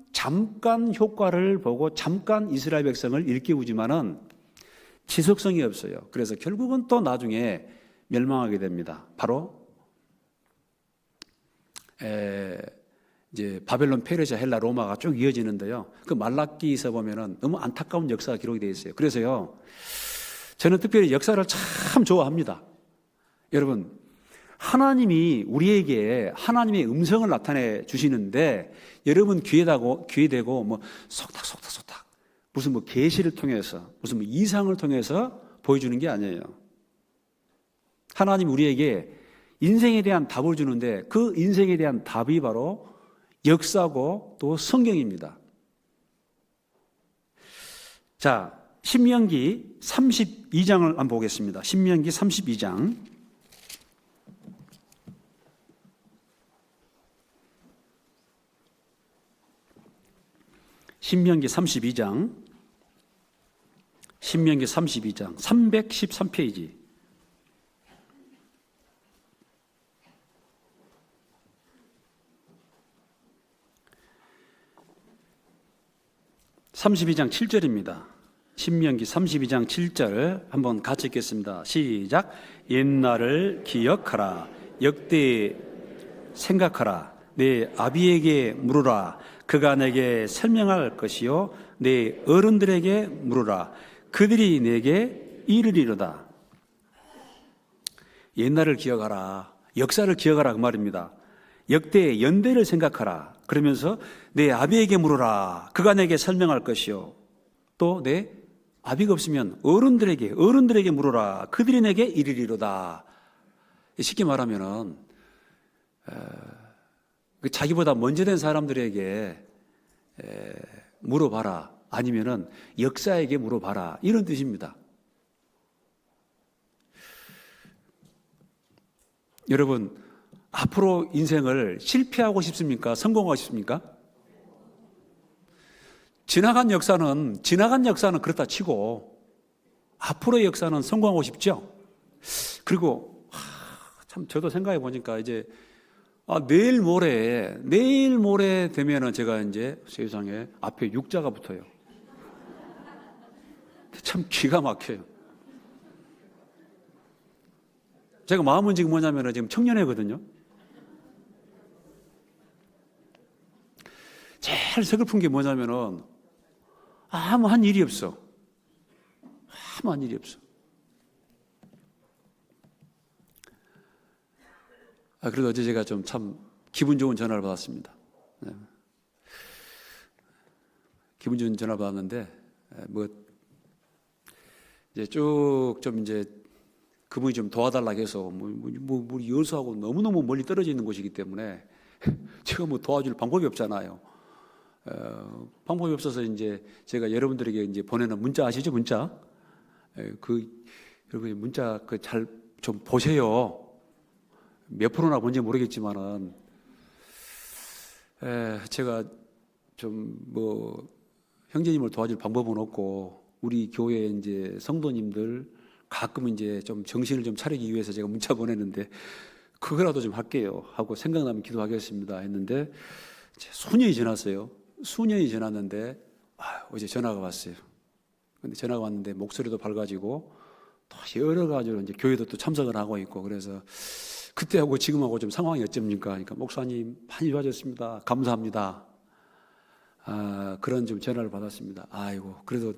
효과를 보고 잠깐 이스라엘 백성을 일깨우지만은 지속성이 없어요. 그래서 결국은 또 나중에 멸망하게 됩니다. 바로 이제 바벨론, 페르시아, 헬라, 로마가 쭉 이어지는데요. 그 말라기에서 보면은 너무 안타까운 역사가 기록이 되어 있어요. 그래서요, 저는 특별히 역사를 참 좋아합니다. 여러분, 하나님이 우리에게 하나님의 음성을 나타내 주시는데 여러분 귀에 대고 뭐 속닥 무슨 뭐 계시를 통해서 무슨 뭐 이상을 통해서 보여주는 게 아니에요. 하나님 우리에게 인생에 대한 답을 주는데 그 인생에 대한 답이 바로 역사고 또 성경입니다. 자, 신명기 32장을 한번 보겠습니다. 신명기 32장. 신명기 32장 313페이지. (32장) 7절입니다. 신명기 32장 7절 한번 같이 읽겠습니다. 시작. 옛날을 기억하라. 역대 생각하라. 내 아비에게 물으라. 그가 내게 설명할 것이요 내 어른들에게 물으라. 그들이 내게 이르리로다. 옛날을 기억하라. 역사를 기억하라 그 말입니다. 역대 연대를 생각하라. 그러면서 내 아비에게 물으라. 그가 내게 설명할 것이요 또 내 아비가 없으면 어른들에게 물으라. 그들이 내게 이르리로다. 쉽게 말하면은 자기보다 먼저 된 사람들에게 물어봐라. 아니면은 역사에게 물어봐라. 이런 뜻입니다. 여러분, 앞으로 인생을 실패하고 싶습니까? 성공하고 싶습니까? 지나간 역사는 그렇다 치고 앞으로의 역사는 성공하고 싶죠? 그리고 참 저도 생각해 보니까 이제 내일 모레 되면은 제가 이제 세상에 앞에 육자가 붙어요. 참 기가 막혀요. 제가 마음은 지금 뭐냐면은 지금 청년회거든요. 제일 서글픈 게 뭐냐면은 아무 한 일이 없어. 그래도 어제 제가 좀 참 기분 좋은 전화를 받았습니다. 네. 기분 좋은 전화를 받았는데, 이제 쭉 좀 이제 그분이 좀 도와달라고 해서, 우리 여수하고 너무너무 멀리 떨어져 있는 곳이기 때문에 제가 뭐 도와줄 방법이 없잖아요. 방법이 없어서 이제 제가 여러분들에게 이제 보내는 문자 아시죠? 문자. 여러분 문자 잘 좀 보세요. 몇 프로나 본지 모르겠지만은, 제가 좀 형제님을 도와줄 방법은 없고, 우리 교회 이제 성도님들 가끔 이제 좀 정신을 좀 차리기 위해서 제가 문자 보내는데, 그거라도 좀 할게요 하고 생각나면 기도하겠습니다 했는데 수년이 지났어요. 수년이 지났는데 어제 전화가 왔어요. 근데 전화가 왔는데 목소리도 밝아지고 또 여러 가지로 이제 교회도 또 참석을 하고 있고 그래서 그때하고 지금하고 좀 상황이 어쩝니까? 그러니까 목사님 많이 좋아졌습니다. 감사합니다. 그런 좀 전화를 받았습니다. 아이고 그래도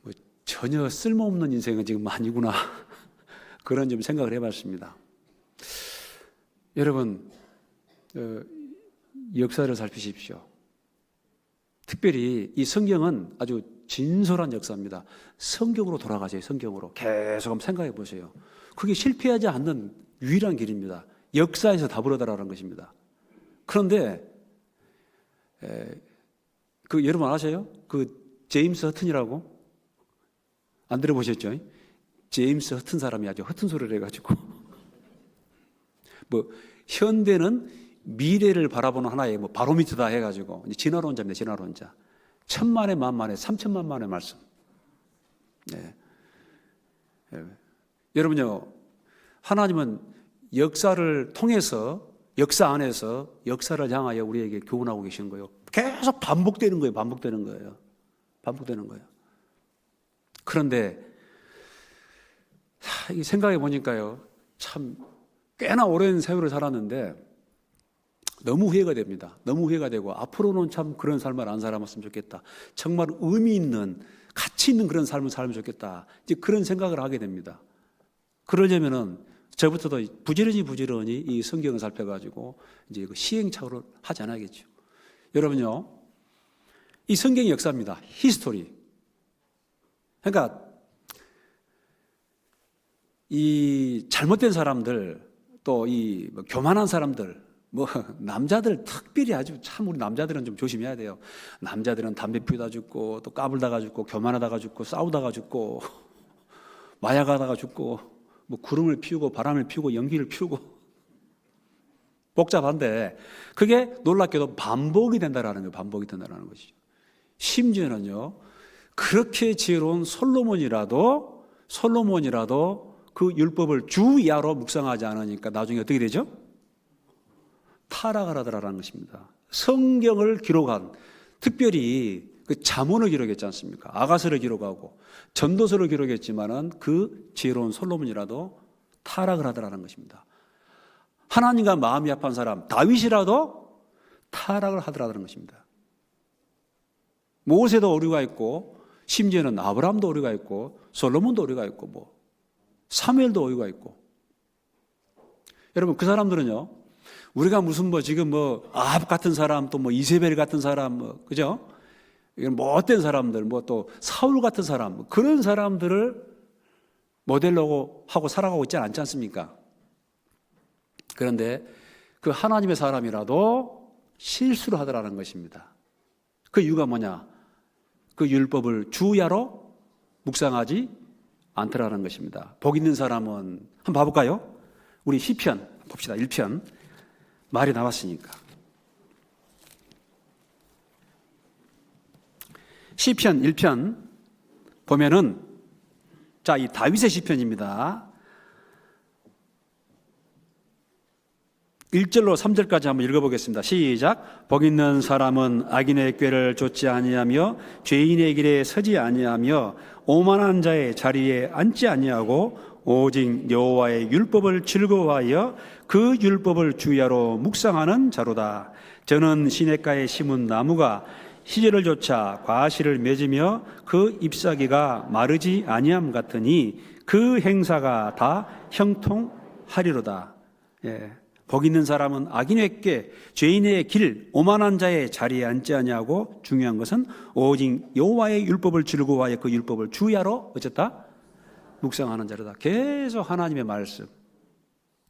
뭐 전혀 쓸모없는 인생은 지금 아니구나 그런 좀 생각을 해봤습니다. 여러분 역사를 살피십시오. 특별히 이 성경은 아주 진솔한 역사입니다. 성경으로 돌아가세요. 성경으로 계속 한번 생각해 보세요. 그게 실패하지 않는 유일한 길입니다. 역사에서 답을 얻으라는 것입니다. 그런데 그 여러분 아세요? 그 제임스 허튼이라고 안 들어보셨죠? 제임스 허튼 사람이 아주 허튼 소리를 해가지고 뭐 현대는 미래를 바라보는 하나의 뭐 바로미터다 해가지고 진화론자입니다. 진화론자. 천만의 만만의 3천만만의 말씀. 네. 여러분요, 하나님은 역사를 통해서 역사 안에서 역사를 향하여 우리에게 교훈하고 계시는 거예요. 계속 반복되는 거예요. 반복되는 거예요. 반복되는 거예요. 그런데 생각해 보니까요, 참 꽤나 오랜 세월을 살았는데 너무 후회가 됩니다. 너무 후회가 되고 앞으로는 참 그런 삶을 안 살아봤으면 좋겠다. 정말 의미 있는 가치 있는 그런 삶을 살면 좋겠다. 이제 그런 생각을 하게 됩니다. 그러려면은 저부터도 부지런히 이 성경을 살펴가지고 이제 그 시행착오를 하지 않아야겠죠. 여러분요, 이 성경의 역사입니다. 히스토리. 그러니까 이 잘못된 사람들 또 이 교만한 사람들 뭐 남자들 특별히 아주 참 우리 남자들은 좀 조심해야 돼요. 남자들은 담배 피우다 죽고 또 까불다가 죽고 교만하다가 죽고 싸우다가 죽고 마약하다가 죽고 뭐 구름을 피우고 바람을 피우고 연기를 피우고 복잡한데 그게 놀랍게도 반복이 된다라는 거예요. 반복이 된다라는 것이죠. 심지어는요 그렇게 지혜로운 솔로몬이라도 그 율법을 주 이하로 묵상하지 않으니까 나중에 어떻게 되죠? 타락을 하더라라는 것입니다. 성경을 기록한 특별히 그 잠언을 기록했지 않습니까? 아가서를 기록하고 전도서를 기록했지만은 그 지혜로운 솔로몬이라도 타락을 하더라는 것입니다. 하나님과 마음이 합한 사람 다윗이라도 타락을 하더라는 것입니다. 모세도 오류가 있고 심지어는 아브라함도 오류가 있고 솔로몬도 오류가 있고 뭐 사무엘도 오류가 있고 여러분 그 사람들은요 우리가 무슨 뭐 지금 뭐 아합 같은 사람 또 뭐 이세벨 같은 사람 뭐 그죠? 이건 뭐 어떤 사람들 뭐 또 사울 같은 사람 그런 사람들을 모델로 하고 살아가고 있지 않지 않습니까? 그런데 그 하나님의 사람이라도 실수를 하더라는 것입니다. 그 이유가 뭐냐? 그 율법을 주야로 묵상하지 않더라는 것입니다. 복 있는 사람은 한번 봐볼까요? 우리 시편 봅시다. 1편 말이 나왔으니까. 시편 1편 보면은 자, 이 다윗의 시편입니다. 1절로 3절까지 한번 읽어보겠습니다. 시작. 복 있는 사람은 악인의 꾀를 좇지 아니하며 죄인의 길에 서지 아니하며 오만한 자의 자리에 앉지 아니하고 오직 여호와의 율법을 즐거워하여 그 율법을 주야로 묵상하는 자로다. 저는 시냇가에 심은 나무가 시절을 좇아 과실을 맺으며 그 잎사귀가 마르지 아니함 같으니 그 행사가 다 형통하리로다. 예. 복 있는 사람은 악인의 꾀, 죄인의 길, 오만한 자의 자리에 앉지 아니하고 중요한 것은 오직 여호와의 율법을 즐거워하여 그 율법을 주야로 어쨌다? 묵상하는 자로다. 계속 하나님의 말씀,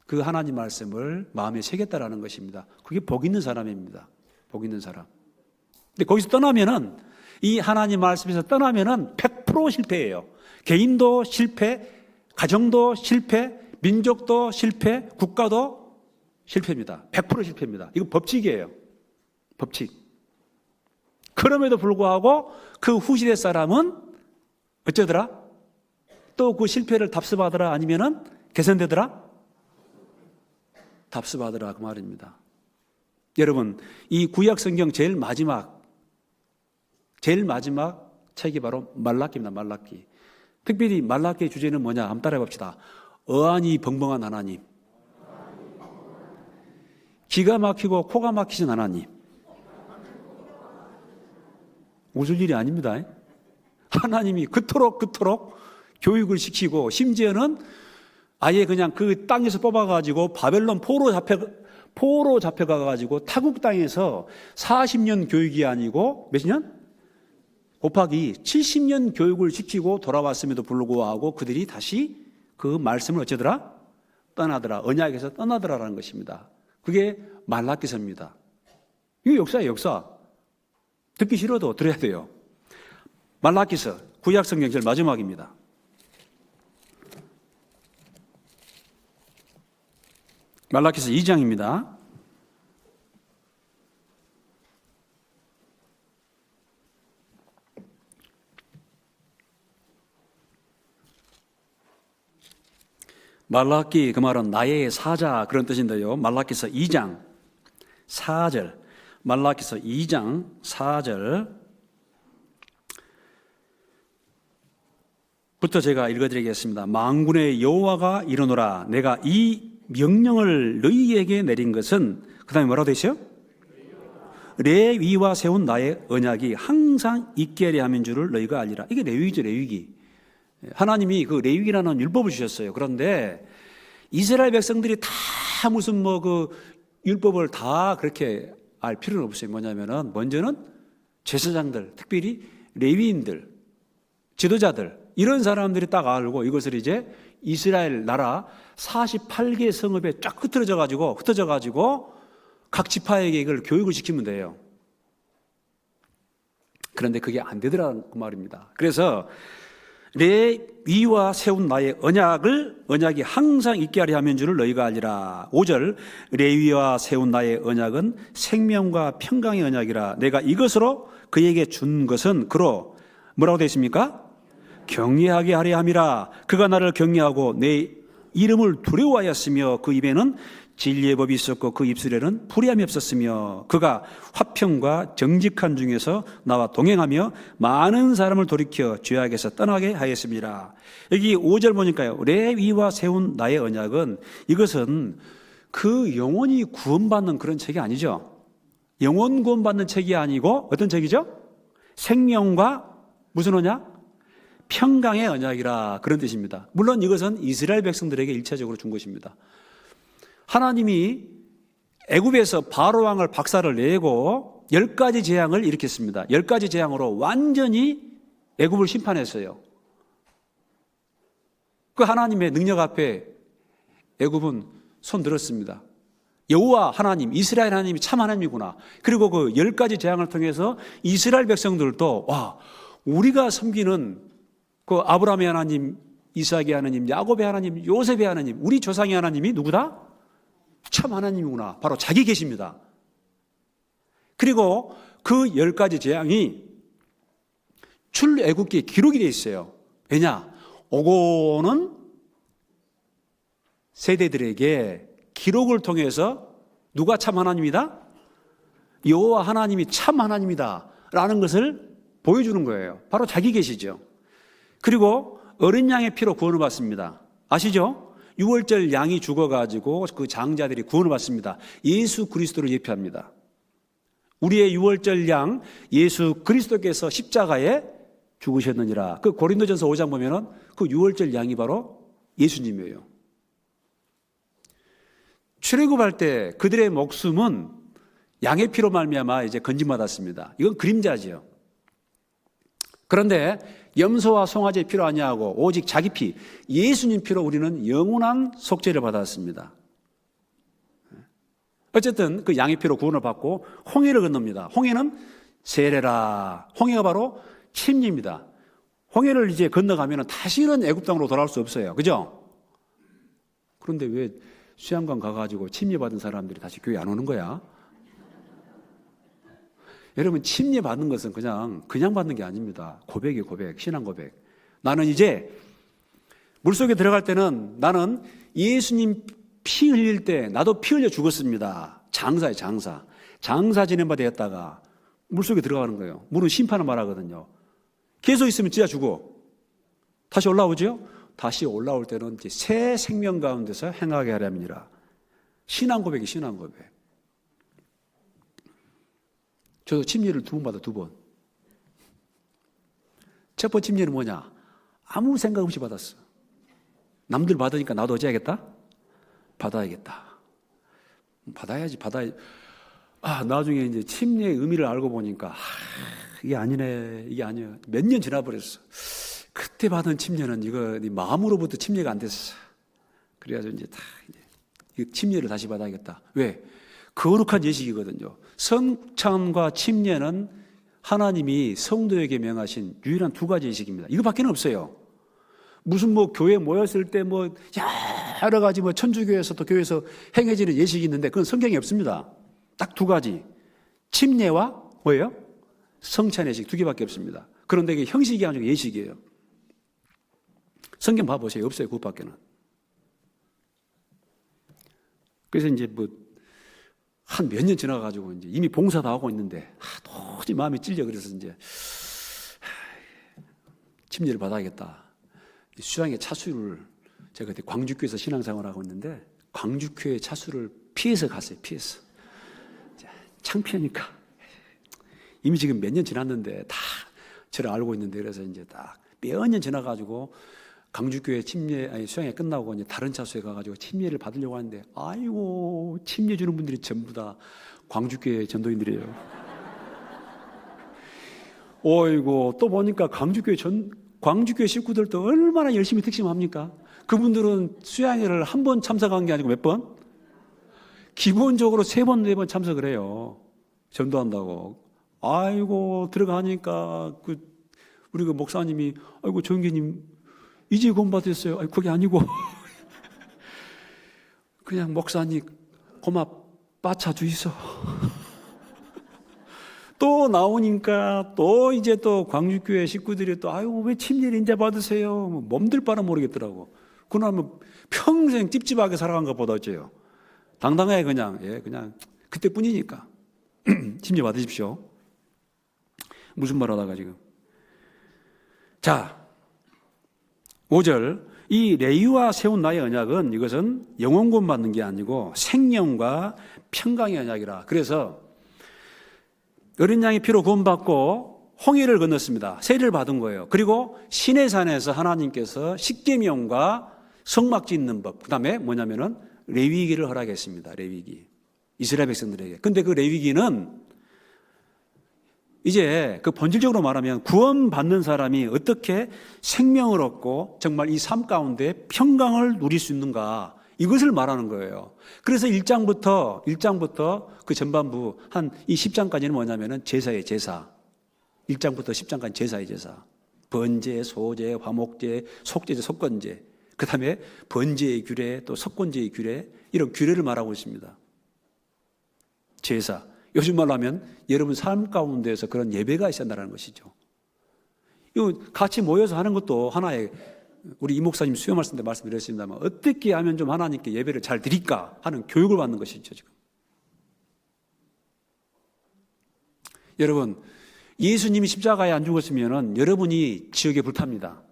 그 하나님 말씀을 마음에 새겼다라는 것입니다. 그게 복 있는 사람입니다. 복 있는 사람. 근데 거기서 떠나면은 이 하나님 말씀에서 떠나면은 100% 실패예요. 개인도 실패, 가정도 실패, 민족도 실패, 국가도 실패입니다. 100% 실패입니다. 이거 법칙이에요. 법칙. 그럼에도 불구하고 그 후시대 사람은 어쩌더라? 또 그 실패를 답습하더라? 아니면은 개선되더라? 답습하더라 그 말입니다. 여러분, 이 구약 성경 제일 마지막 책이 바로 말라기입니다. 말라기. 특별히 말라기의 주제는 뭐냐? 한번 따라해 봅시다. 어안이 벙벙한 하나님, 기가 막히고 코가 막히신 하나님. 웃을 일이 아닙니다. 하나님이 그토록 교육을 시키고 심지어는 아예 그냥 그 땅에서 뽑아가지고 바벨론 포로 잡혀가가지고 타국 땅에서 40년 교육이 아니고 몇 년? 곱하기 70년 교육을 시키고 돌아왔음에도 불구하고 그들이 다시 그 말씀을 어쩌더라? 떠나더라. 언약에서 떠나더라라는 것입니다. 그게 말라기서입니다. 이게 역사예요, 역사. 듣기 싫어도 들어야 돼요. 말라기서 구약 성경 제일 마지막입니다. 말라기서 2장입니다. 말라기 그 말은 나의 사자 그런 뜻인데요. 말라기서 2장 4절, 말라기서 2장 4절 부터 제가 읽어드리겠습니다. 만군의 여호와가 이르노라 내가 이 명령을 너희에게 내린 것은 그 다음에 뭐라고 되어 있어요? 레위와 세운 나의 언약이 항상 있게 하려 함인 줄을 너희가 알리라. 이게 레위기죠, 레위기. 하나님이 그 레위기라는 율법을 주셨어요. 그런데 이스라엘 백성들이 다 무슨 뭐 그 율법을 다 그렇게 알 필요는 없어요. 뭐냐면은 먼저는 제사장들, 특별히 레위인들, 지도자들 이런 사람들이 딱 알고 이것을 이제 이스라엘 나라 48개 성읍에 쫙 흩어져 가지고 각 지파에게 이걸 교육을 시키면 돼요. 그런데 그게 안 되더라는 그 말입니다. 그래서 레위와 세운 나의 언약이 항상 있게 하려 하면 줄을 너희가 알리라. 5절 레위와 세운 나의 언약은 생명과 평강의 언약이라. 내가 이것으로 그에게 준 것은 그로 뭐라고 되어 있습니까? 경외하게 하려 함이라. 그가 나를 경외하고 내 이름을 두려워하였으며 그 입에는 진리의 법이 있었고 그 입술에는 불의함이 없었으며 그가 화평과 정직한 중에서 나와 동행하며 많은 사람을 돌이켜 죄악에서 떠나게 하였습니다. 여기 5절 보니까요. 레위와 세운 나의 언약은 이것은 그 영원히 구원받는 그런 책이 아니죠. 영원 구원받는 책이 아니고 어떤 책이죠? 생명과 무슨 언약? 평강의 언약이라 그런 뜻입니다. 물론 이것은 이스라엘 백성들에게 일차적으로 준 것입니다. 하나님이 애굽에서 바로 왕을 박살을 내고 10가지 재앙을 일으켰습니다. 10가지 재앙으로 완전히 애굽을 심판했어요. 그 하나님의 능력 앞에 애굽은 손 들었습니다. 여호와 하나님, 이스라엘 하나님이 참 하나님이구나. 그리고 그 10가지 재앙을 통해서 이스라엘 백성들도 와, 우리가 섬기는 그 아브라함의 하나님, 이삭의 하나님, 야곱의 하나님, 요셉의 하나님, 우리 조상의 하나님이 누구다? 참 하나님이구나. 바로 자기 계십니다. 그리고 그 10가지 재앙이 출애굽기에 기록이 되어 있어요. 왜냐? 오고는 세대들에게 기록을 통해서 누가 참 하나님이다? 여호와 하나님이 참 하나님이다 라는 것을 보여주는 거예요. 바로 자기 계시죠. 그리고 어린 양의 피로 구원을 받습니다. 아시죠? 6월절 양이 죽어가지고 그 장자들이 구원을 받습니다. 예수 그리스도를 예표합니다. 우리의 6월절 양 예수 그리스도께서 십자가에 죽으셨느니라. 그 고린도전서 5장 보면은 그 6월절 양이 바로 예수님이에요. 출애굽할 때 그들의 목숨은 양의 피로 말미암아 이제 건짐받았습니다. 이건 그림자지요. 그런데 염소와 송아지의 피로 아니하고 오직 자기 피, 예수님 피로 우리는 영원한 속죄를 받았습니다. 어쨌든 그 양의 피로 구원을 받고 홍해를 건넙니다. 홍해는 세례라. 홍해가 바로 침례입니다. 홍해를 이제 건너가면 다시는 애굽 땅으로 돌아올 수 없어요. 그죠? 그런데 왜 수양관 가가지고 침례 받은 사람들이 다시 교회 안 오는 거야? 여러분, 침례 받는 것은 그냥 받는 게 아닙니다. 고백이에요, 고백. 신앙 고백. 나는 이제 물속에 들어갈 때는 나는 예수님 피 흘릴 때 나도 피 흘려 죽었습니다. 장사예요, 장사. 장사 지낸 바 되었다가 물속에 들어가는 거예요. 물은 심판을 말하거든요. 계속 있으면 진짜 죽어. 다시 올라오죠? 다시 올라올 때는 이제 새 생명 가운데서 행하게 하렵니라. 신앙 고백이 신앙 고백. 저도 침례를 2번 받아, 2번. 첫 번째 침례는 뭐냐? 아무 생각 없이 받았어. 남들 받으니까 나도 어찌하겠다? 받아야겠다. 받아야지. 나중에 이제 침례의 의미를 알고 보니까, 이게 아니네, 이게 아니야. 몇 년 지나버렸어. 그때 받은 침례는 이거 네 마음으로부터 침례가 안 됐어. 그래가지고 이제 이 침례를 다시 받아야겠다. 왜? 거룩한 예식이거든요. 성찬과 침례는 하나님이 성도에게 명하신 유일한 2가지 예식입니다. 이거밖에 없어요. 무슨 교회 모였을 때 여러 가지 천주교에서 또 교회에서 행해지는 예식이 있는데 그건 성경에 없습니다. 딱 2가지. 침례와 뭐예요? 성찬 예식 2개밖에 없습니다. 그런데 이게 형식이 아니고 예식이에요. 성경 봐보세요. 없어요. 그것밖에는. 그래서 이제 한 몇 년 지나가지고 이제 이미 봉사 다 하고 있는데 도저히 마음이 찔려. 그래서 이제 침례를 받아야겠다. 수양의 차수를 제가 그때 광주교회에서 신앙생활을 하고 있는데 광주교회 차수를 피해서 갔어요. 피해서. 창피하니까. 이미 지금 몇 년 지났는데 다 저를 알고 있는데 그래서 이제 딱 몇 년 지나가지고 광주교회 수양회 끝나고 이제 다른 차수에 가가지고 침례를 받으려고 하는데 아이고 침례 주는 분들이 전부 다 광주교회 전도인들이에요. 어이고 또 보니까 광주교회 식구들도 얼마나 열심히 특심합니까? 그분들은 수양회를 한 번 참석한 게 아니고 몇 번? 기본적으로 3번, 4번 참석을 해요. 전도한다고. 아이고 들어가니까 우리 목사님이 아이고 정교님 이제 구원 받으셨어요. 아니 그게 아니고 그냥 목사님 고마 빠차 주이소. 또 나오니까 또 이제 또 광주교회 식구들이 또 아이고 왜 침례를 이제 받으세요? 몸들 바라 모르겠더라고. 그러면 평생 찝찝하게 살아간 것보다 어째요? 당당하게 그냥 그때뿐이니까 침례 받으십시오. 무슨 말 하다가 지금. 자 5절 이 레위와 세운 나의 언약은 이것은 영원권 받는 게 아니고 생명과 평강의 언약이라. 그래서 어린 양의 피로 구원받고 홍해를 건넜습니다. 세례를 받은 거예요. 그리고 시내산에서 하나님께서 십계명과 성막 짓는 법, 그 다음에 뭐냐면은 레위기를 허락했습니다. 레위기. 이스라엘 백성들에게. 근데 그 레위기는 이제 본질적으로 말하면 구원받는 사람이 어떻게 생명을 얻고 정말 이 삶 가운데 평강을 누릴 수 있는가, 이것을 말하는 거예요. 그래서 1장부터 그 전반부 이 10장까지는 뭐냐면은 제사의 제사. 1장부터 10장까지 제사의 제사. 번제, 소제, 화목제, 속제제, 속건제. 그 다음에 번제의 규례, 또 속건제의 규례, 이런 규례를 말하고 있습니다. 제사. 요즘 말로 하면 여러분 삶 가운데에서 그런 예배가 있어야 한다는 것이죠. 이거 같이 모여서 하는 것도 하나의, 우리 이 목사님 수요 말씀 때 말씀드렸습니다만 어떻게 하면 좀 하나님께 예배를 잘 드릴까 하는 교육을 받는 것이죠. 지금 여러분, 예수님이 십자가에 안 죽었으면 여러분이 지옥에 불탑니다.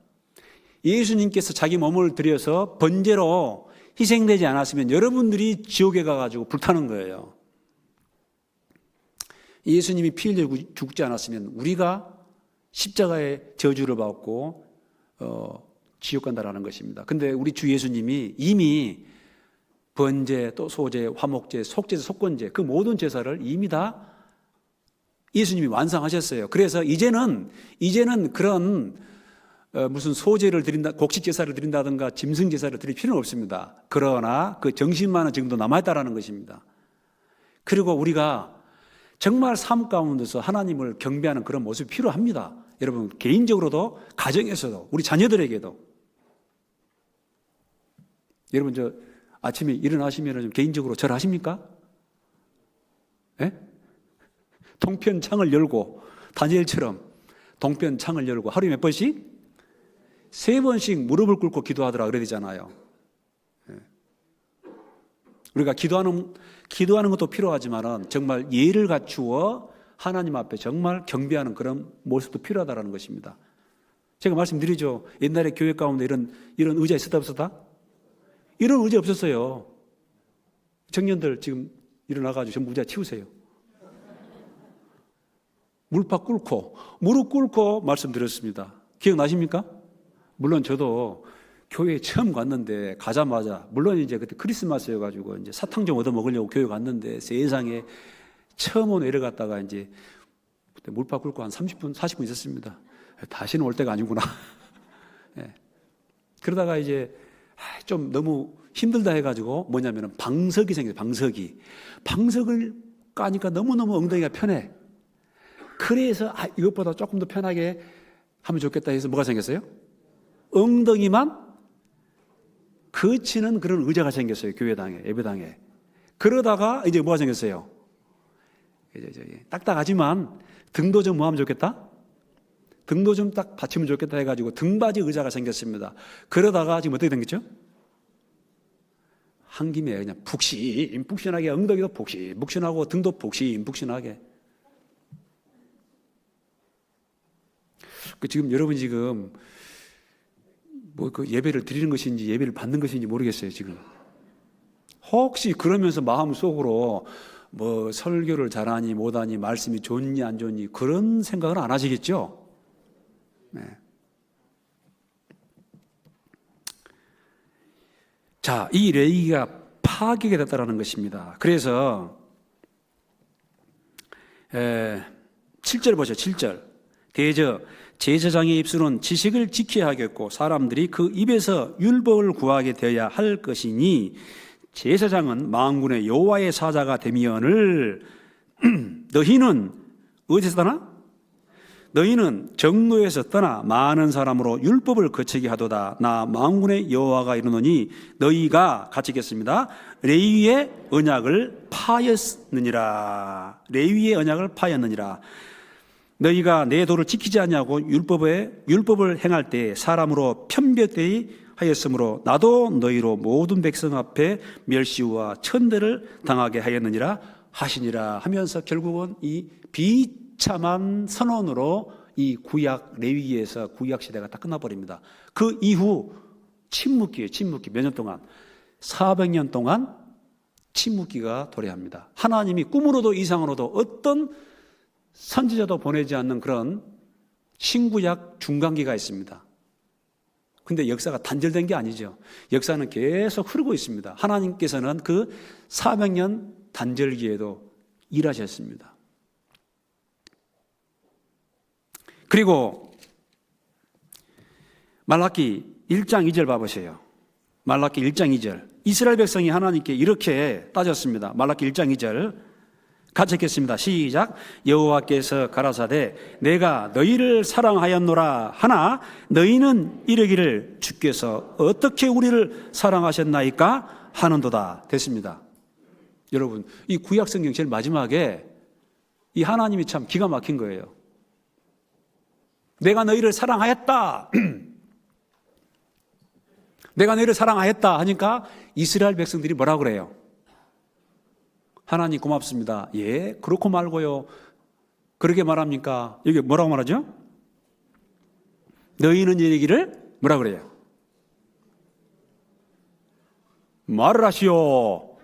예수님께서 자기 몸을 들여서 번제로 희생되지 않았으면 여러분들이 지옥에 가가지고 불타는 거예요. 예수님이 피 흘려 죽지 않았으면 우리가 십자가의 저주를 받고 지옥 간다라는 것입니다. 근데 우리 주 예수님이 이미 번제, 또 소제, 화목제, 속제제, 속건제, 그 모든 제사를 이미 다 예수님이 완성하셨어요. 그래서 이제는 그런 무슨 소제를 드린다, 곡식 제사를 드린다든가 짐승 제사를 드릴 필요는 없습니다. 그러나 그 정신만은 지금도 남아있다라는 것입니다. 그리고 우리가 정말 삶 가운데서 하나님을 경배하는 그런 모습이 필요합니다. 여러분, 개인적으로도 가정에서도 우리 자녀들에게도. 여러분, 저 아침에 일어나시면 좀 개인적으로 절 하십니까? 예? 동편 창을 열고 다니엘처럼 동편 창을 열고 하루에 몇 번씩? 3번씩 무릎을 꿇고 기도하더라 그래야 되잖아요. 예. 우리가 기도하는 것도 필요하지만은 정말 예를 갖추어 하나님 앞에 정말 경배하는 그런 모습도 필요하다는 것입니다. 제가 말씀드리죠. 옛날에 교회 가운데 이런 의자 있었다 없었다? 이런 의자 없었어요. 청년들 지금 일어나가지고 전부 의자 치우세요. 물팍 꿇고 무릎 꿇고 말씀드렸습니다. 기억나십니까? 물론 저도 교회에 처음 갔는데 가자마자 물론 이제 그때 크리스마스여가지고 이제 사탕 좀 얻어 먹으려고 교회 갔는데 세상에 처음 내려갔다가 이제 그때 물팍 꿇고 한 30분 40분 있었습니다. 다시는 올 때가 아니구나. 네. 그러다가 이제 좀 너무 힘들다 해가지고 뭐냐면은 방석이 생겨요. 방석을 까니까 너무너무 엉덩이가 편해. 그래서 이것보다 조금 더 편하게 하면 좋겠다 해서 뭐가 생겼어요? 엉덩이만 거치는 그런 의자가 생겼어요. 교회당에, 예배당에. 그러다가 이제 뭐가 생겼어요? 이제 딱딱하지만 등도 좀 뭐 하면 좋겠다? 등도 좀 딱 받치면 좋겠다 해가지고 등받이 의자가 생겼습니다. 그러다가 지금 어떻게 생겼죠? 한 김에 그냥 푹신하게 엉덩이도 푹신하고 등도 푹신하게. 지금 여러분이 지금 뭐 그 예배를 드리는 것인지 예배를 받는 것인지 모르겠어요, 지금. 혹시 그러면서 마음속으로 뭐 설교를 잘하니 못하니 말씀이 좋니 안 좋니 그런 생각은 안 하시겠죠? 네. 자, 이 레위기가 파괴가 됐다는 것입니다. 그래서 7절 보죠. 7절. 대저 제사장의 입술은 지식을 지켜야 하겠고 사람들이 그 입에서 율법을 구하게 되어야 할 것이니 제사장은 만군의 여호와의 사자가 되면을 너희는 어디서 떠나? 너희는 정로에서 떠나 많은 사람으로 율법을 거치게 하도다. 나 만군의 여호와가 이르노니 너희가 같이 읽겠습니다. 레위의 언약을 파였느니라. 레위의 언약을 파였느니라. 너희가 내 도를 지키지 아니하고 율법을 행할 때 사람으로 편biệt되이 하였으므로 나도 너희로 모든 백성 앞에 멸시와 천대를 당하게 하였느니라 하시니라 하면서 결국은 이 비참한 선언으로 이 구약 레위기에서 구약 시대가 다 끝나버립니다. 그 이후 침묵기예요. 침묵기 몇 년 동안 400년 동안 침묵기가 도래합니다. 하나님이 꿈으로도 이상으로도 어떤 선지자도 보내지 않는 그런 신구약 중간기가 있습니다. 근데 역사가 단절된 게 아니죠. 역사는 계속 흐르고 있습니다. 하나님께서는 그 400년 단절기에도 일하셨습니다. 그리고 말라기 1장 2절 봐보세요. 말라기 1장 2절. 이스라엘 백성이 하나님께 이렇게 따졌습니다. 말라기 1장 2절. 같이 읽겠습니다. 시작. 여호와께서 가라사대 내가 너희를 사랑하였노라 하나 너희는 이르기를 주께서 어떻게 우리를 사랑하셨나이까 하는도다. 됐습니다. 여러분 이 구약 성경 제일 마지막에 이 하나님이 참 기가 막힌 거예요. 내가 너희를 사랑하였다. 내가 너희를 사랑하였다 하니까 이스라엘 백성들이 뭐라고 그래요? 하나님 고맙습니다. 예, 그렇고 말고요. 그렇게 말합니까? 여기 뭐라고 말하죠? 너희는 이르기를 뭐라고 그래요? 말을 하시오.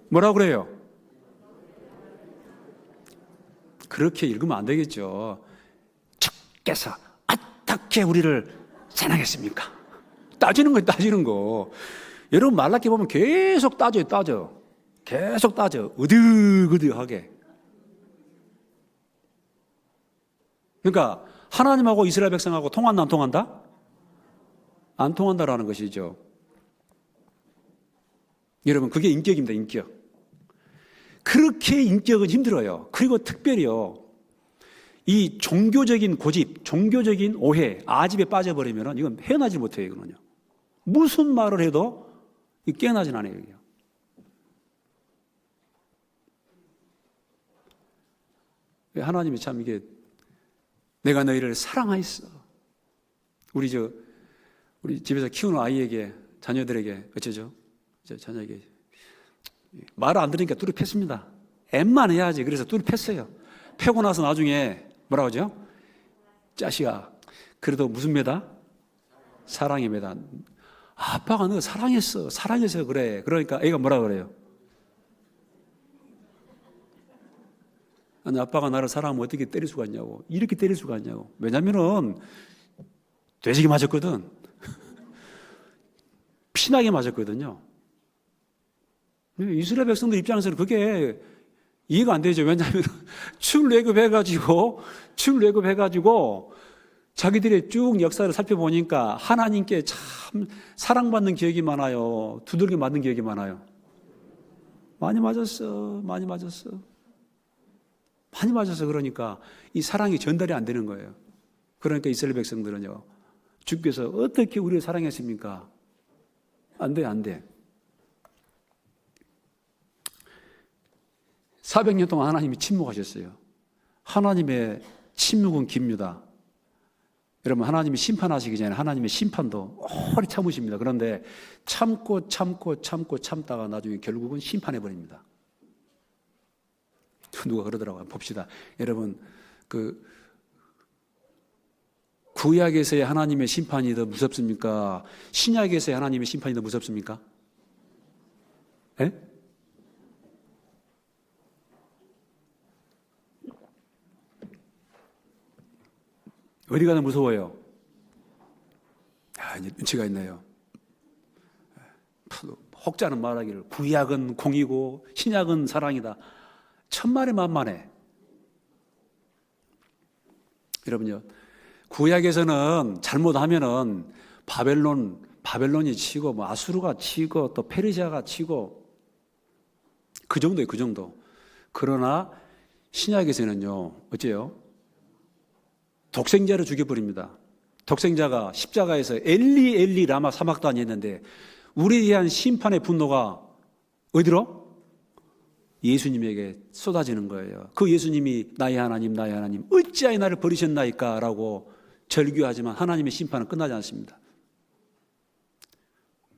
뭐라고 그래요? 그렇게 읽으면 안 되겠죠. 주께서 어떻게 우리를 사랑했습니까? 따지는 거예요, 따지는 거. 여러분 말라기 보면 계속 따져요, 따져. 계속 따져. 으득으득하게. 그러니까 하나님하고 이스라엘 백성하고 통한다 안 통한다? 안 통한다라는 것이죠. 여러분 그게 인격입니다. 인격. 그렇게 인격은 힘들어요. 그리고 특별히요. 이 종교적인 고집, 종교적인 오해, 아집에 빠져버리면 이건 헤어나지 못해요. 이거는요. 무슨 말을 해도 깨어나진 않아요. 이게. 하나님이 참 이게 내가 너희를 사랑하였어. 우리 집에서 키우는 아이에게 자녀들에게 어쩌죠? 자녀에게 말을 안 들으니까 뚜루 팼습니다. 엠만 해야지. 그래서 뚜루 팼어요. 패고 나서 나중에 뭐라고 하죠? 짜시야, 그래도 무슨 매다? 사랑의 매다. 아빠가 너 사랑했어. 사랑해서 그래. 그러니까 애가 뭐라 그래요? 아니, 아빠가 나를 사랑하면 어떻게 때릴 수가 있냐고. 이렇게 때릴 수가 있냐고. 왜냐면은 돼지게 맞았거든. 피나게 맞았거든요. 이스라엘 백성들 입장에서는 그게 이해가 안 되죠. 왜냐하면 출애굽해가지고 자기들의 쭉 역사를 살펴보니까 하나님께 참 사랑받는 기억이 많아요. 두들겨 맞는 기억이 많아요. 많이 맞았어. 그러니까 이 사랑이 전달이 안 되는 거예요. 그러니까 이스라엘 백성들은요, 주께서 어떻게 우리를 사랑했습니까? 안 돼. 400년 동안 하나님이 침묵하셨어요. 하나님의 침묵은 깁니다. 여러분, 하나님이 심판하시기 전에 하나님의 심판도 오래 참으십니다. 그런데 참다가 나중에 결국은 심판해버립니다. 누가 그러더라고요. 봅시다. 여러분, 구약에서의 하나님의 심판이 더 무섭습니까? 신약에서의 하나님의 심판이 더 무섭습니까? 예? 어디가 더 무서워요? 이제 눈치가 있네요. 혹자는 말하기를 구약은 공이고 신약은 사랑이다. 천만에 만만해. 여러분요, 구약에서는 잘못하면은 바벨론이 치고 뭐 아수르가 치고 또 페르시아가 치고 그 정도예요, 그 정도. 그러나 신약에서는요, 어째요? 독생자를 죽여버립니다. 독생자가 십자가에서 엘리 라마 사막단이 했는데 우리에 대한 심판의 분노가 어디로? 예수님에게 쏟아지는 거예요. 그 예수님이 나의 하나님 어찌하여 나를 버리셨나이까 라고 절규하지만 하나님의 심판은 끝나지 않습니다.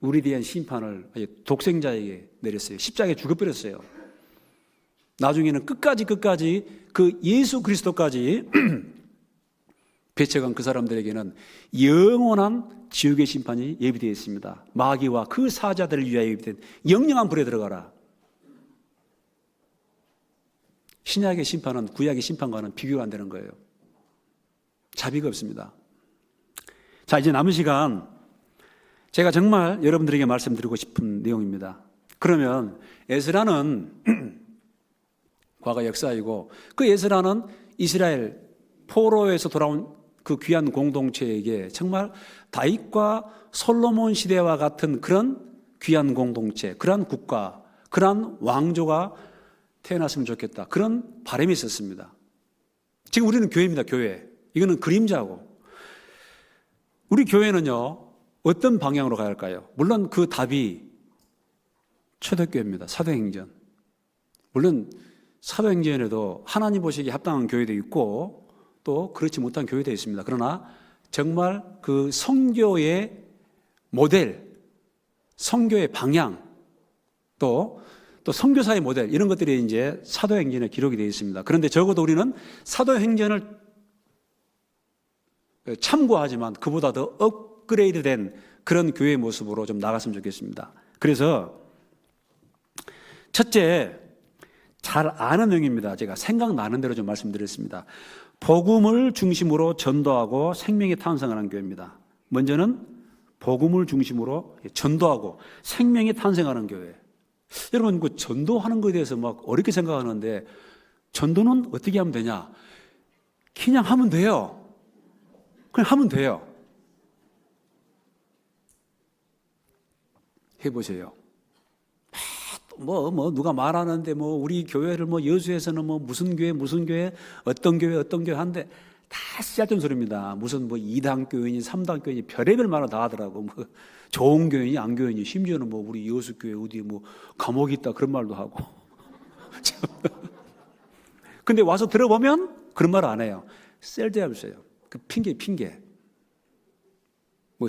우리에 대한 심판을 독생자에게 내렸어요. 십자가에 죽여버렸어요. 나중에는 끝까지 그 예수 그리스도까지 배척한 그 사람들에게는 영원한 지옥의 심판이 예비되어 있습니다. 마귀와 그 사자들을 위하여 예비된 영영한 불에 들어가라. 신약의 심판은 구약의 심판과는 비교가 안 되는 거예요. 자비가 없습니다. 자, 이제 남은 시간 제가 정말 여러분들에게 말씀드리고 싶은 내용입니다. 그러면 에스라는 과거 역사이고 그 에스라는 이스라엘 포로에서 돌아온 그 귀한 공동체에게 정말 다윗과 솔로몬 시대와 같은 그런 귀한 공동체, 그런 국가, 그런 왕조가 태어났으면 좋겠다. 그런 바람이 있었습니다. 지금 우리는 교회입니다, 교회. 이거는 그림자고. 우리 교회는요, 어떤 방향으로 가야 할까요? 물론 그 답이 초대교회입니다. 사도행전. 물론 사도행전에도 하나님 보시기에 합당한 교회도 있고 또 그렇지 못한 교회도 있습니다. 그러나 정말 그 선교의 모델, 선교의 방향, 또 선교사의 모델 이런 것들이 이제 사도행전에 기록이 되어 있습니다. 그런데 적어도 우리는 사도행전을 참고하지만 그보다 더 업그레이드된 그런 교회의 모습으로 좀 나갔으면 좋겠습니다. 그래서 첫째, 잘 아는 내용입니다. 제가 생각나는 대로 좀 말씀드렸습니다. 복음을 중심으로 전도하고 생명의 탄생을 하는 교회입니다. 먼저는 복음을 중심으로 전도하고 생명의 탄생하는 교회. 여러분, 그 전도하는 것에 대해서 막 어렵게 생각하는데 전도는 어떻게 하면 되냐? 그냥 하면 돼요. 그냥 하면 돼요. 해보세요. 누가 말하는데 우리 교회를 여수에서는 무슨 교회, 어떤 교회 한데 다 쓰잘데없는 소리입니다. 무슨 2당 교회니 3당 교회니 별의별 말을 다 하더라고. 좋은 교회니 안 교회니 심지어는 우리 여수 교회 어디 감옥이 있다 그런 말도 하고. 근데 와서 들어보면 그런 말 안 해요. 쓸데없어요. 그 핑계.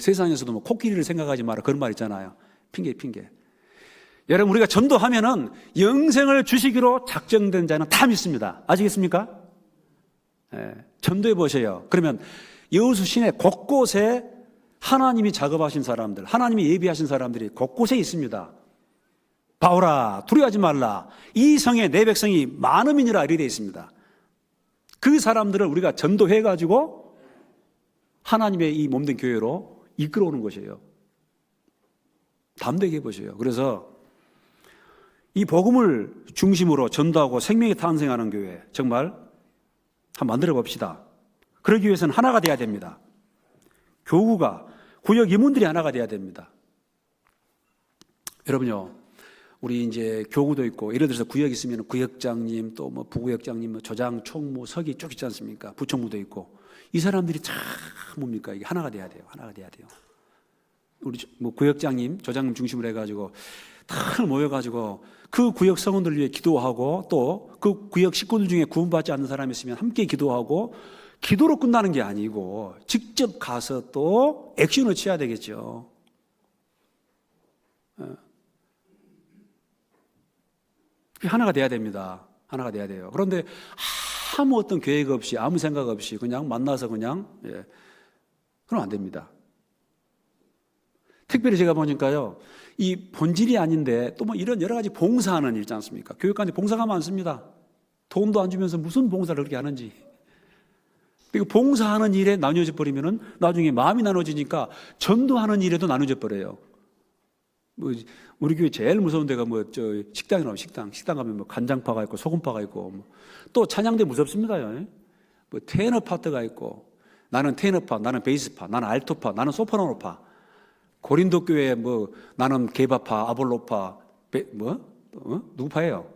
세상에서도 코끼리를 생각하지 마라 그런 말 있잖아요. 핑계. 여러분, 우리가 전도하면은 영생을 주시기로 작정된 자는 다 믿습니다. 아시겠습니까? 전도해 보세요. 그러면 여호수 시내 곳곳에 하나님이 작업하신 사람들, 하나님이 예비하신 사람들이 곳곳에 있습니다. 바오라, 두려워하지 말라. 이 성에 내 백성이 많음이니라 이렇게 되어 있습니다. 그 사람들을 우리가 전도해가지고 하나님의 이 몸된 교회로 이끌어오는 것이에요. 담대하게 해보세요. 그래서 이 복음을 중심으로 전도하고 생명이 탄생하는 교회 정말 한번 만들어 봅시다. 그러기 위해서는 하나가 돼야 됩니다. 교구가, 구역 임원들이 하나가 돼야 됩니다. 여러분요, 우리 이제 교구도 있고, 예를 들어서 구역 있으면 구역장님, 또 뭐 부구역장님, 뭐 조장, 총무, 서기 쭉 있지 않습니까? 부총무도 있고. 이 사람들이 참 뭡니까? 이게 하나가 돼야 돼요. 하나가 돼야 돼요. 우리 뭐 구역장님, 조장님 중심으로 해가지고 다 모여가지고 그 구역 성원들 위해 기도하고 또 그 구역 식구들 중에 구원받지 않는 사람이 있으면 함께 기도하고, 기도로 끝나는 게 아니고 직접 가서 또 액션을 취해야 되겠죠. 하나가 돼야 됩니다. 하나가 돼야 돼요. 그런데 아무 어떤 계획 없이, 아무 생각 없이 그냥 만나서 그냥, 그러면 안 됩니다. 특별히 제가 보니까요, 이 본질이 아닌데 또 뭐 이런 여러 가지 봉사하는 일 있지 않습니까? 교육관에 봉사가 많습니다. 도움도 안 주면서 무슨 봉사를 그렇게 하는지. 그리고 봉사하는 일에 나뉘어져 버리면은 나중에 마음이 나눠지니까 전도하는 일에도 나눠져 버려요. 뭐 우리 교회 제일 무서운 데가 뭐 저 식당이라고, 식당 가면 뭐 간장파가 있고 소금파가 있고, 뭐 또 찬양대 무섭습니다요. 뭐 테너 파트가 있고, 나는 테너파, 나는 베이스파, 나는 알토파, 나는 소프라노파. 고린도 교회 뭐 나는 게바파, 아볼로파, 누구 파예요?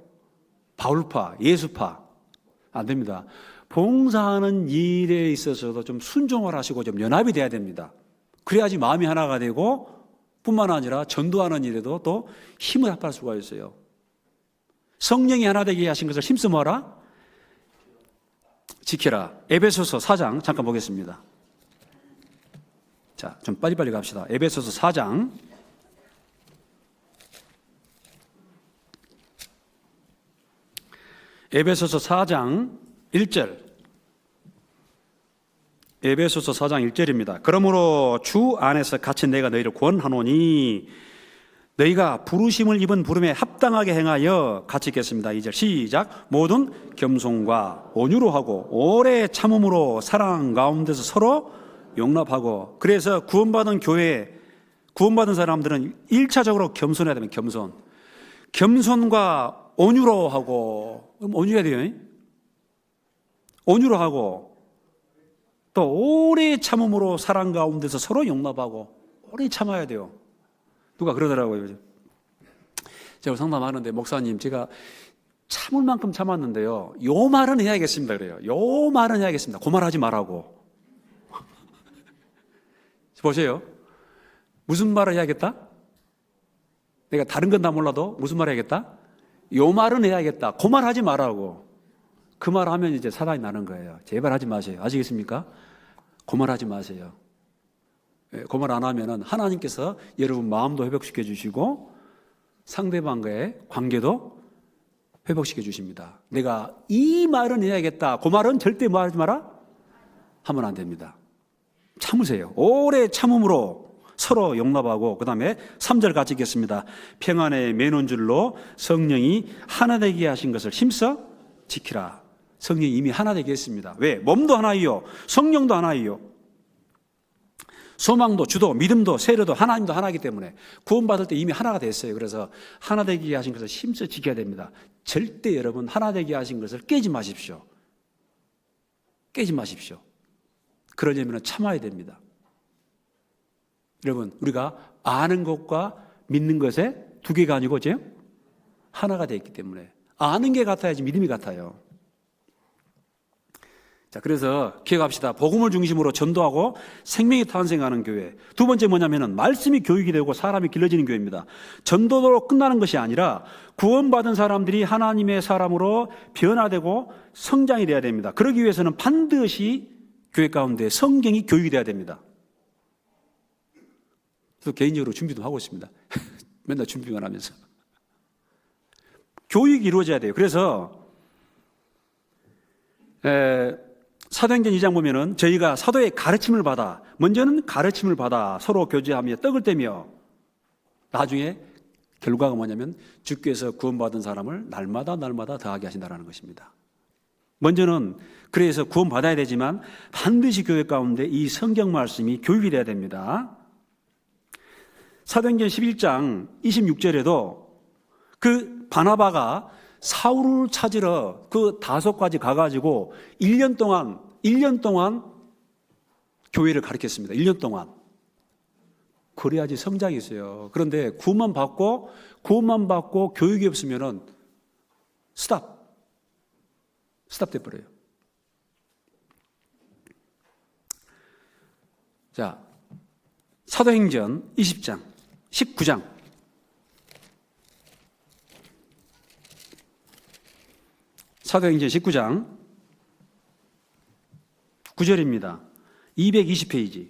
바울파, 예수파. 안 됩니다. 봉사하는 일에 있어서도 좀 순종을 하시고 좀 연합이 돼야 됩니다. 그래야지 마음이 하나가 되고, 뿐만 아니라 전도하는 일에도 또 힘을 합할 수가 있어요. 성령이 하나 되게 하신 것을 힘써 뭐하라? 지켜라. 에베소서 4장 잠깐 보겠습니다. 자, 좀 빨리빨리 갑시다. 에베소서 4장. 에베소서 4장 1절. 에베소서 4장 1절입니다. 그러므로 주 안에서 갇힌 내가 너희를 권하노니 너희가 부르심을 입은 부름에 합당하게 행하여 같이 읽겠습니다. 2절 시작. 모든 겸손과 온유로 하고 오래 참음으로 사랑 가운데서 서로 용납하고. 그래서 구원받은 교회, 구원받은 사람들은 1차적으로 겸손해야 됩니다. 겸손과 온유로 하고, 온유해야 돼요. 온유로 하고, 또 오래 참음으로 사랑 가운데서 서로 용납하고, 오래 참아야 돼요. 누가 그러더라고요. 제가 상담하는데, 목사님, 제가 참을 만큼 참았는데요, 요 말은 해야겠습니다. 그래요. 요 말은 해야겠습니다. 그 말 하지 말라고. 보세요. 무슨 말을 해야겠다? 내가 다른 건 다 몰라도 무슨 말 해야겠다? 요 말은 해야겠다. 그 말 하지 말라고. 그 말 하면 이제 사단이 나는 거예요. 제발 하지 마세요. 아시겠습니까? 그 말 하지 마세요. 그 말 안 하면은 하나님께서 여러분 마음도 회복시켜 주시고 상대방과의 관계도 회복시켜 주십니다. 내가 이 말은 해야겠다. 그 말은 절대 말하지 마라? 하면 안 됩니다. 참으세요. 오래 참음으로 서로 용납하고, 그 다음에 3절 같이 읽겠습니다. 평안의 매논줄로 성령이 하나 되게 하신 것을 힘써 지키라. 성령이 이미 하나 되게 했습니다. 왜? 몸도 하나이요, 성령도 하나이요, 소망도 주도 믿음도 세례도 하나님도 하나이기 때문에 구원받을 때 이미 하나가 됐어요. 그래서 하나 되게 하신 것을 힘써 지켜야 됩니다. 절대 여러분 하나 되게 하신 것을 깨지 마십시오. 깨지 마십시오. 그러려면 참아야 됩니다. 여러분, 우리가 아는 것과 믿는 것에 두 개가 아니고 이제 하나가 되어 있기 때문에 아는 게 같아야지 믿음이 같아요. 자, 그래서 기억합시다. 복음을 중심으로 전도하고 생명이 탄생하는 교회. 두 번째 뭐냐면은 말씀이 교육이 되고 사람이 길러지는 교회입니다. 전도로 끝나는 것이 아니라 구원받은 사람들이 하나님의 사람으로 변화되고 성장이 돼야 됩니다. 그러기 위해서는 반드시 교회 가운데 성경이 교육이 돼야 됩니다. 그래서 개인적으로 준비도 하고 있습니다. 맨날 준비만 하면서. 교육이 이루어져야 돼요. 그래서 사도행전 2장 보면은 저희가 사도의 가르침을 받아, 먼저는 가르침을 받아 서로 교제하며 떡을 떼며, 나중에 결과가 뭐냐면 주께서 구원받은 사람을 날마다 더하게 하신다는 것입니다. 먼저는 그래서 구원받아야 되지만 반드시 교회 가운데 이 성경 말씀이 교육이 돼야 됩니다. 사도행전 11장 26절에도 그 바나바가 사울을 찾으러 그 다소까지 가가지고 1년 동안 교회를 가르쳤습니다. 1년 동안. 그래야지 성장이 있어요. 그런데 구원만 받고 교육이 없으면은 스탑 돼버려요. 자, 사도행전 20장 19장 사도행전 19장 9절입니다. 220페이지.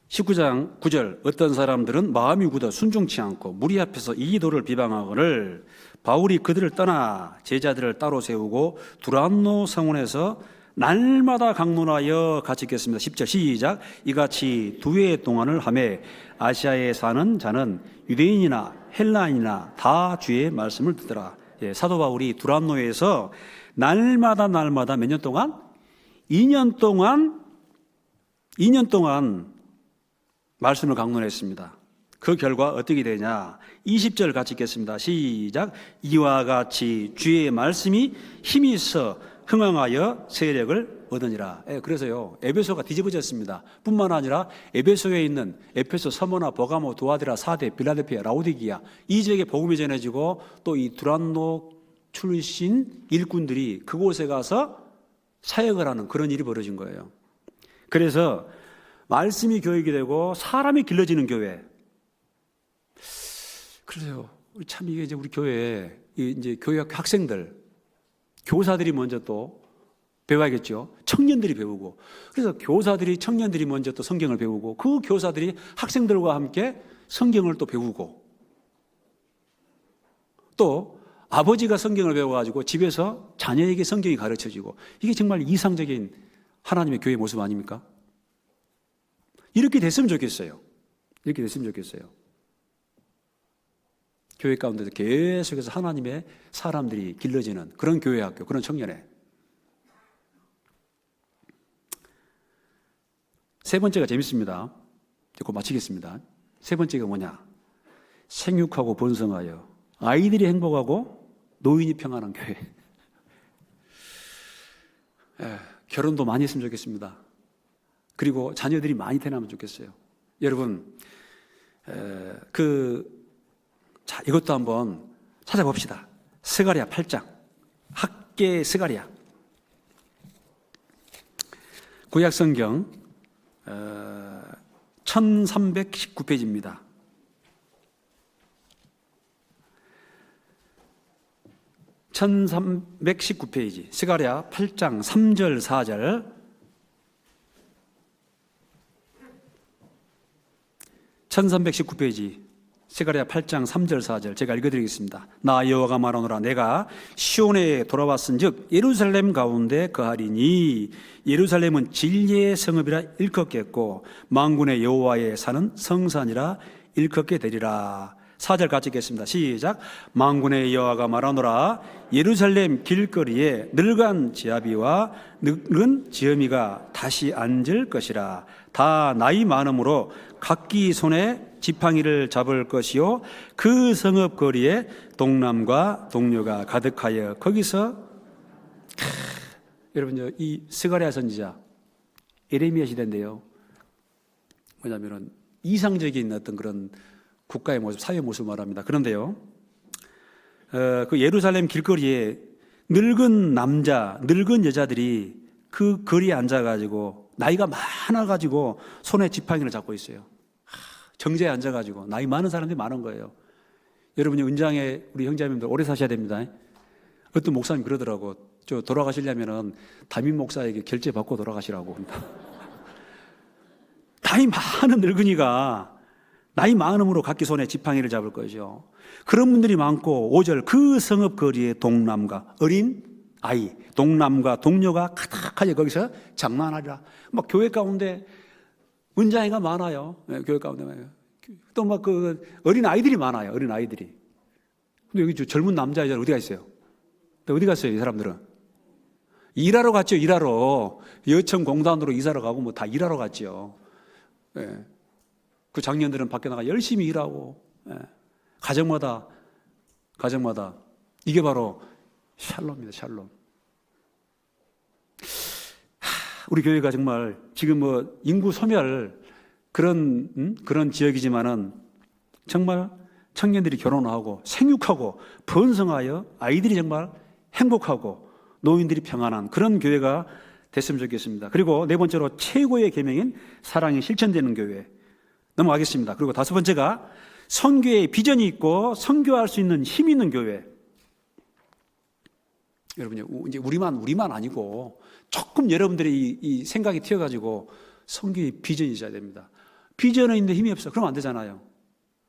19장 9절. 어떤 사람들은 마음이 굳어 순종치 않고 무리 앞에서 이 도를 비방하거늘 바울이 그들을 떠나 제자들을 따로 세우고 두란노 성원에서 날마다 강론하여 같이 있겠습니다. 10절 시작. 이같이 두 해 동안을 하매 아시아에 사는 자는 유대인이나 헬라인이나 다 주의 말씀을 듣더라. 사도 바울이 두란노에서 날마다 몇 년 동안? 2년 동안 말씀을 강론했습니다. 그 결과 어떻게 되냐? 20절 같이 읽겠습니다. 시작. 이와 같이 주의 말씀이 힘이 있어 흥황하여 세력을 얻으니라. 그래서요, 에베소가 뒤집어졌습니다. 뿐만 아니라 에베소에 있는 에페소, 서머나, 버가모, 두아디라, 사대, 빌라델피아, 라오디기아 이 지역에 복음이 전해지고 또 이 두란노 출신 일꾼들이 그곳에 가서 사역을 하는 그런 일이 벌어진 거예요. 그래서 말씀이 교육이 되고 사람이 길러지는 교회. 그래서요, 참 이게 이제 우리 교회에 이제 교회학 학생들, 교사들이 먼저 또 배워야겠죠. 청년들이 배우고. 그래서 교사들이, 청년들이 먼저 또 성경을 배우고, 그 교사들이 학생들과 함께 성경을 또 배우고, 또 아버지가 성경을 배워가지고 집에서 자녀에게 성경이 가르쳐지고, 이게 정말 이상적인 하나님의 교회 모습 아닙니까? 이렇게 됐으면 좋겠어요. 교회 가운데서 계속해서 하나님의 사람들이 길러지는 그런 교회 학교, 그런 청년회. 세 번째가 재밌습니다. 곧 마치겠습니다. 세 번째가 뭐냐? 생육하고 번성하여 아이들이 행복하고 노인이 평안한 교회. 결혼도 많이 했으면 좋겠습니다. 그리고 자녀들이 많이 태어나면 좋겠어요. 여러분, 자, 이것도 한번 찾아봅시다. 스가랴 8장. 학계 스가랴. 구약성경 1319페이지입니다. 1319페이지. 스가랴 8장 3절 4절. 1319페이지 스가랴 8장 3절 4절 제가 읽어드리겠습니다. 나 여호와가 말하노라. 내가 시온에 돌아왔은즉 예루살렘 가운데 거하리니 예루살렘은 진리의 성읍이라 일컫겠고 만군의 여호와의 사는 성산이라 일컫게 되리라. 4절 같이 읽겠습니다. 시작. 만군의 여호와가 말하노라. 예루살렘 길거리에 늙은 지아비와 늙은 지엄이가 다시 앉을 것이라. 다 나이 많음으로 각기 손에 지팡이를 잡을 것이요 그 성읍 거리에 동남과 동료가 가득하여 거기서 여러분 이 스가랴 선지자 에레미야 시대인데요. 뭐냐면은 이상적인 어떤 그런 국가의 모습, 사회의 모습을 말합니다. 그런데요, 그 예루살렘 길거리에 늙은 남자, 늙은 여자들이 그 거리에 앉아가지고 나이가 많아가지고 손에 지팡이를 잡고 있어요. 정자에 앉아가지고 나이 많은 사람들이 많은 거예요. 여러분이 은장에 우리 형제님들 오래 사셔야 됩니다. 어떤 목사님 그러더라고. 저 돌아가시려면은 담임 목사에게 결제 받고 돌아가시라고. 나이 많은 늙은이가 나이 많음으로 각기 손에 지팡이를 잡을 거죠. 그런 분들이 많고 5절 그 성읍 거리에 동남과 어린 아이, 동남과 동료가 가득하게 거기서 장난하리라. 막 교회 가운데 은장이가 많아요. 네, 교회 가운데 많아요. 또 막 그 어린 아이들이 많아요. 어린 아이들이. 근데 여기 젊은 남자애들 어디 갔어요? 어디 갔어요? 이 사람들은 일하러 갔죠. 일하러 여청 공단으로 이사를 가고 뭐 다 일하러 갔죠. 네. 그 장년들은 밖에 나가 열심히 일하고 네. 가정마다 이게 바로 샬롬입니다. 샬롬. 우리 교회가 정말 지금 뭐 인구 소멸 그런 지역이지만은 정말 청년들이 결혼하고 생육하고 번성하여 아이들이 정말 행복하고 노인들이 평안한 그런 교회가 됐으면 좋겠습니다. 그리고 네 번째로 최고의 계명인 사랑이 실천되는 교회 넘어가겠습니다. 그리고 다섯 번째가 선교의 비전이 있고 선교할 수 있는 힘 있는 교회. 여러분 이제 우리만 아니고 조금 여러분들의 이 생각이 튀어가지고 선교의 비전이 있어야 됩니다. 비전은 있는데 힘이 없어. 그러면 안 되잖아요.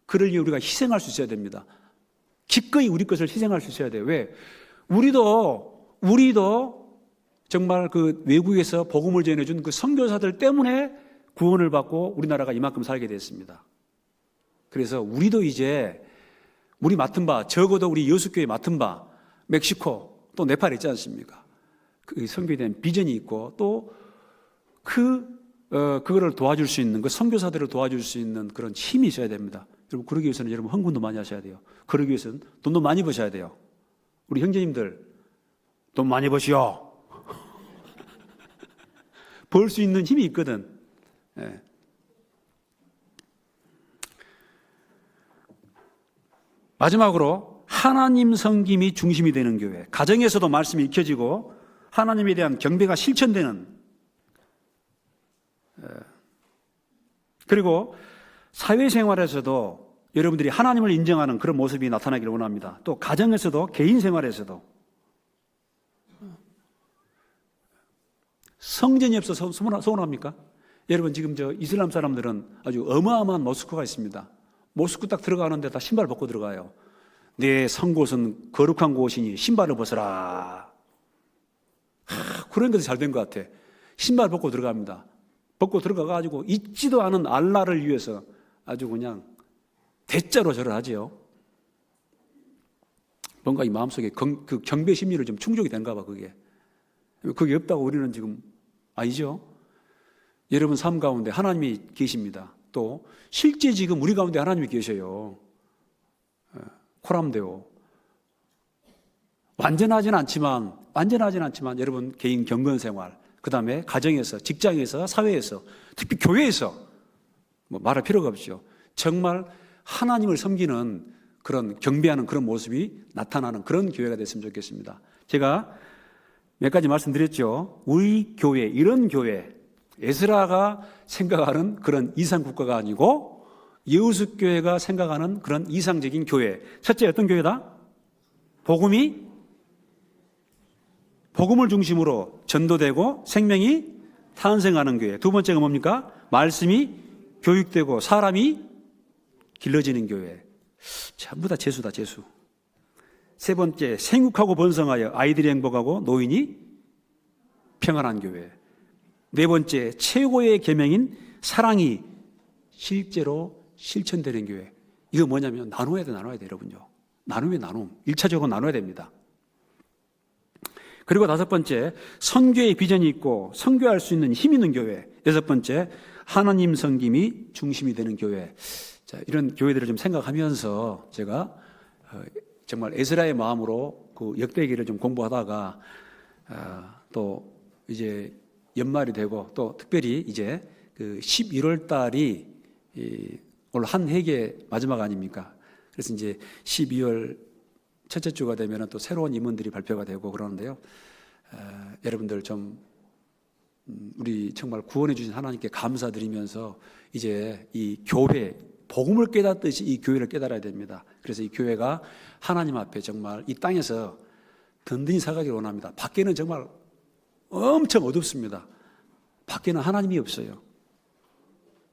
그를 위해 우리가 희생할 수 있어야 됩니다. 기꺼이 우리 것을 희생할 수 있어야 돼요. 왜? 우리도 정말 그 외국에서 복음을 전해준 그 선교사들 때문에 구원을 받고 우리나라가 이만큼 살게 됐습니다. 그래서 우리도 이제 우리 맡은 바, 적어도 우리 여수교회 맡은 바, 멕시코 또 네팔 있지 않습니까? 그 선교에 대한 비전이 있고 또 그거를 도와줄 수 있는 그 선교사들을 도와줄 수 있는 그런 힘이 있어야 됩니다. 여러분 그러기 위해서는 여러분 헌금도 많이 하셔야 돼요. 그러기 위해서는 돈도 많이 버셔야 돼요. 우리 형제님들 돈 많이 버시오. 벌 수 있는 힘이 있거든. 예. 마지막으로 하나님 섬김이 중심이 되는 교회. 가정에서도 말씀이 익혀지고 하나님에 대한 경배가 실천되는 그리고 사회생활에서도 여러분들이 하나님을 인정하는 그런 모습이 나타나기를 원합니다. 또 가정에서도 개인생활에서도 성전이 없어서 서운합니까? 여러분 지금 저 이슬람 사람들은 아주 어마어마한 모스크가 있습니다. 모스크 딱 들어가는데 다 신발 벗고 들어가요. 내 선 곳은 거룩한 곳이니 신발을 벗어라. 그런 것이 잘 된 것 같아. 신발 벗고 들어갑니다. 벗고 들어가가지고 잊지도 않은 알라를 위해서 아주 그냥 대자로 절을 하지요. 뭔가 이 마음속에 그 경배 심리를 좀 충족이 된가 봐. 그게 없다고 우리는 지금 아니죠. 여러분 삶 가운데 하나님이 계십니다. 또 실제 지금 우리 가운데 하나님이 계셔요. 코람데오. 완전하진 않지만 여러분 개인 경건 생활, 그 다음에 가정에서, 직장에서, 사회에서, 특히 교회에서 뭐 말할 필요가 없죠. 정말 하나님을 섬기는 그런 경배하는 그런 모습이 나타나는 그런 교회가 됐으면 좋겠습니다. 제가 몇 가지 말씀드렸죠. 우리 교회, 이런 교회, 에스라가 생각하는 그런 이상 국가가 아니고 여호수교회가 생각하는 그런 이상적인 교회. 첫째 어떤 교회다? 복음을 중심으로 전도되고 생명이 탄생하는 교회. 두 번째가 뭡니까? 말씀이 교육되고 사람이 길러지는 교회. 전부 다 재수다, 재수. 세 번째, 생육하고 번성하여 아이들이 행복하고 노인이 평안한 교회. 네 번째, 최고의 계명인 사랑이 실제로 실천되는 교회. 이거 뭐냐면 나눠야 돼, 여러분요. 나눔. 1차적으로 나눠야 됩니다. 그리고 다섯 번째, 선교의 비전이 있고 선교할 수 있는 힘 있는 교회. 여섯 번째, 하나님 섬김이 중심이 되는 교회. 자, 이런 교회들을 좀 생각하면서 제가 정말 에스라의 마음으로 그 역대기를 좀 공부하다가 또 이제 연말이 되고 또 특별히 이제 그 11월 달이 올 한 해계 마지막 아닙니까? 그래서 이제 12월 첫째 주가 되면 또 새로운 임원들이 발표가 되고 그러는데요. 여러분들 좀 우리 정말 구원해 주신 하나님께 감사드리면서 이제 이 교회 복음을 깨닫듯이 이 교회를 깨달아야 됩니다. 그래서 이 교회가 하나님 앞에 정말 이 땅에서 든든히 살아가기를 원합니다. 밖에는 정말 엄청 어둡습니다. 밖에는 하나님이 없어요.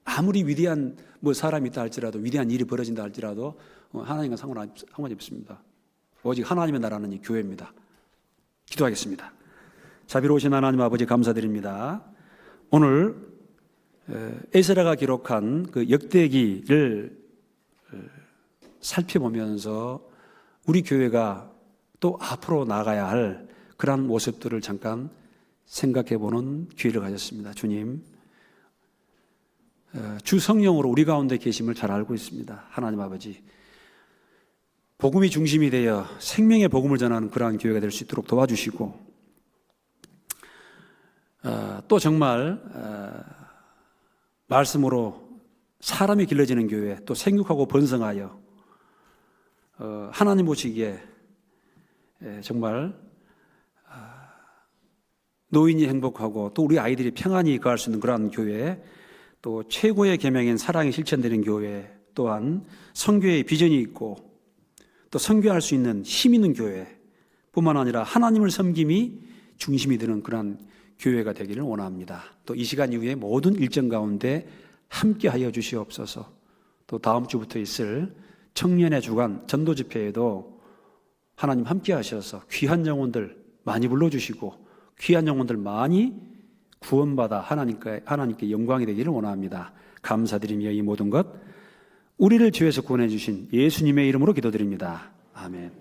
아무리 위대한 사람이 있다 할지라도, 위대한 일이 벌어진다 할지라도 하나님과 상관이 없습니다. 오직 하나님의 나라는 이 교회입니다. 기도하겠습니다. 자비로우신 하나님 아버지 감사드립니다. 오늘 에스라가 기록한 그 역대기를 살펴보면서 우리 교회가 또 앞으로 나가야 할 그러한 모습들을 잠깐 생각해보는 기회를 가졌습니다. 주님, 주 성령으로 우리 가운데 계심을 잘 알고 있습니다. 하나님 아버지, 복음이 중심이 되어 생명의 복음을 전하는 그러한 교회가 될 수 있도록 도와주시고, 또 정말 말씀으로 사람이 길러지는 교회, 또 생육하고 번성하여 하나님 보시기에 정말 노인이 행복하고 또 우리 아이들이 평안히 거할 수 있는 그러한 교회, 또 최고의 계명인 사랑이 실천되는 교회, 또한 선교의 비전이 있고 또 선교할 수 있는 힘 있는 교회 뿐만 아니라 하나님을 섬김이 중심이 되는 그러한 교회가 되기를 원합니다. 또 이 시간 이후에 모든 일정 가운데 함께하여 주시옵소서. 또 다음 주부터 있을 청년의 주간 전도 집회에도 하나님 함께하셔서 귀한 영혼들 많이 불러주시고 귀한 영혼들 많이 구원받아 하나님께 영광이 되기를 원합니다. 감사드리며 이 모든 것 우리를 죄에서 구원해 주신 예수님의 이름으로 기도드립니다. 아멘.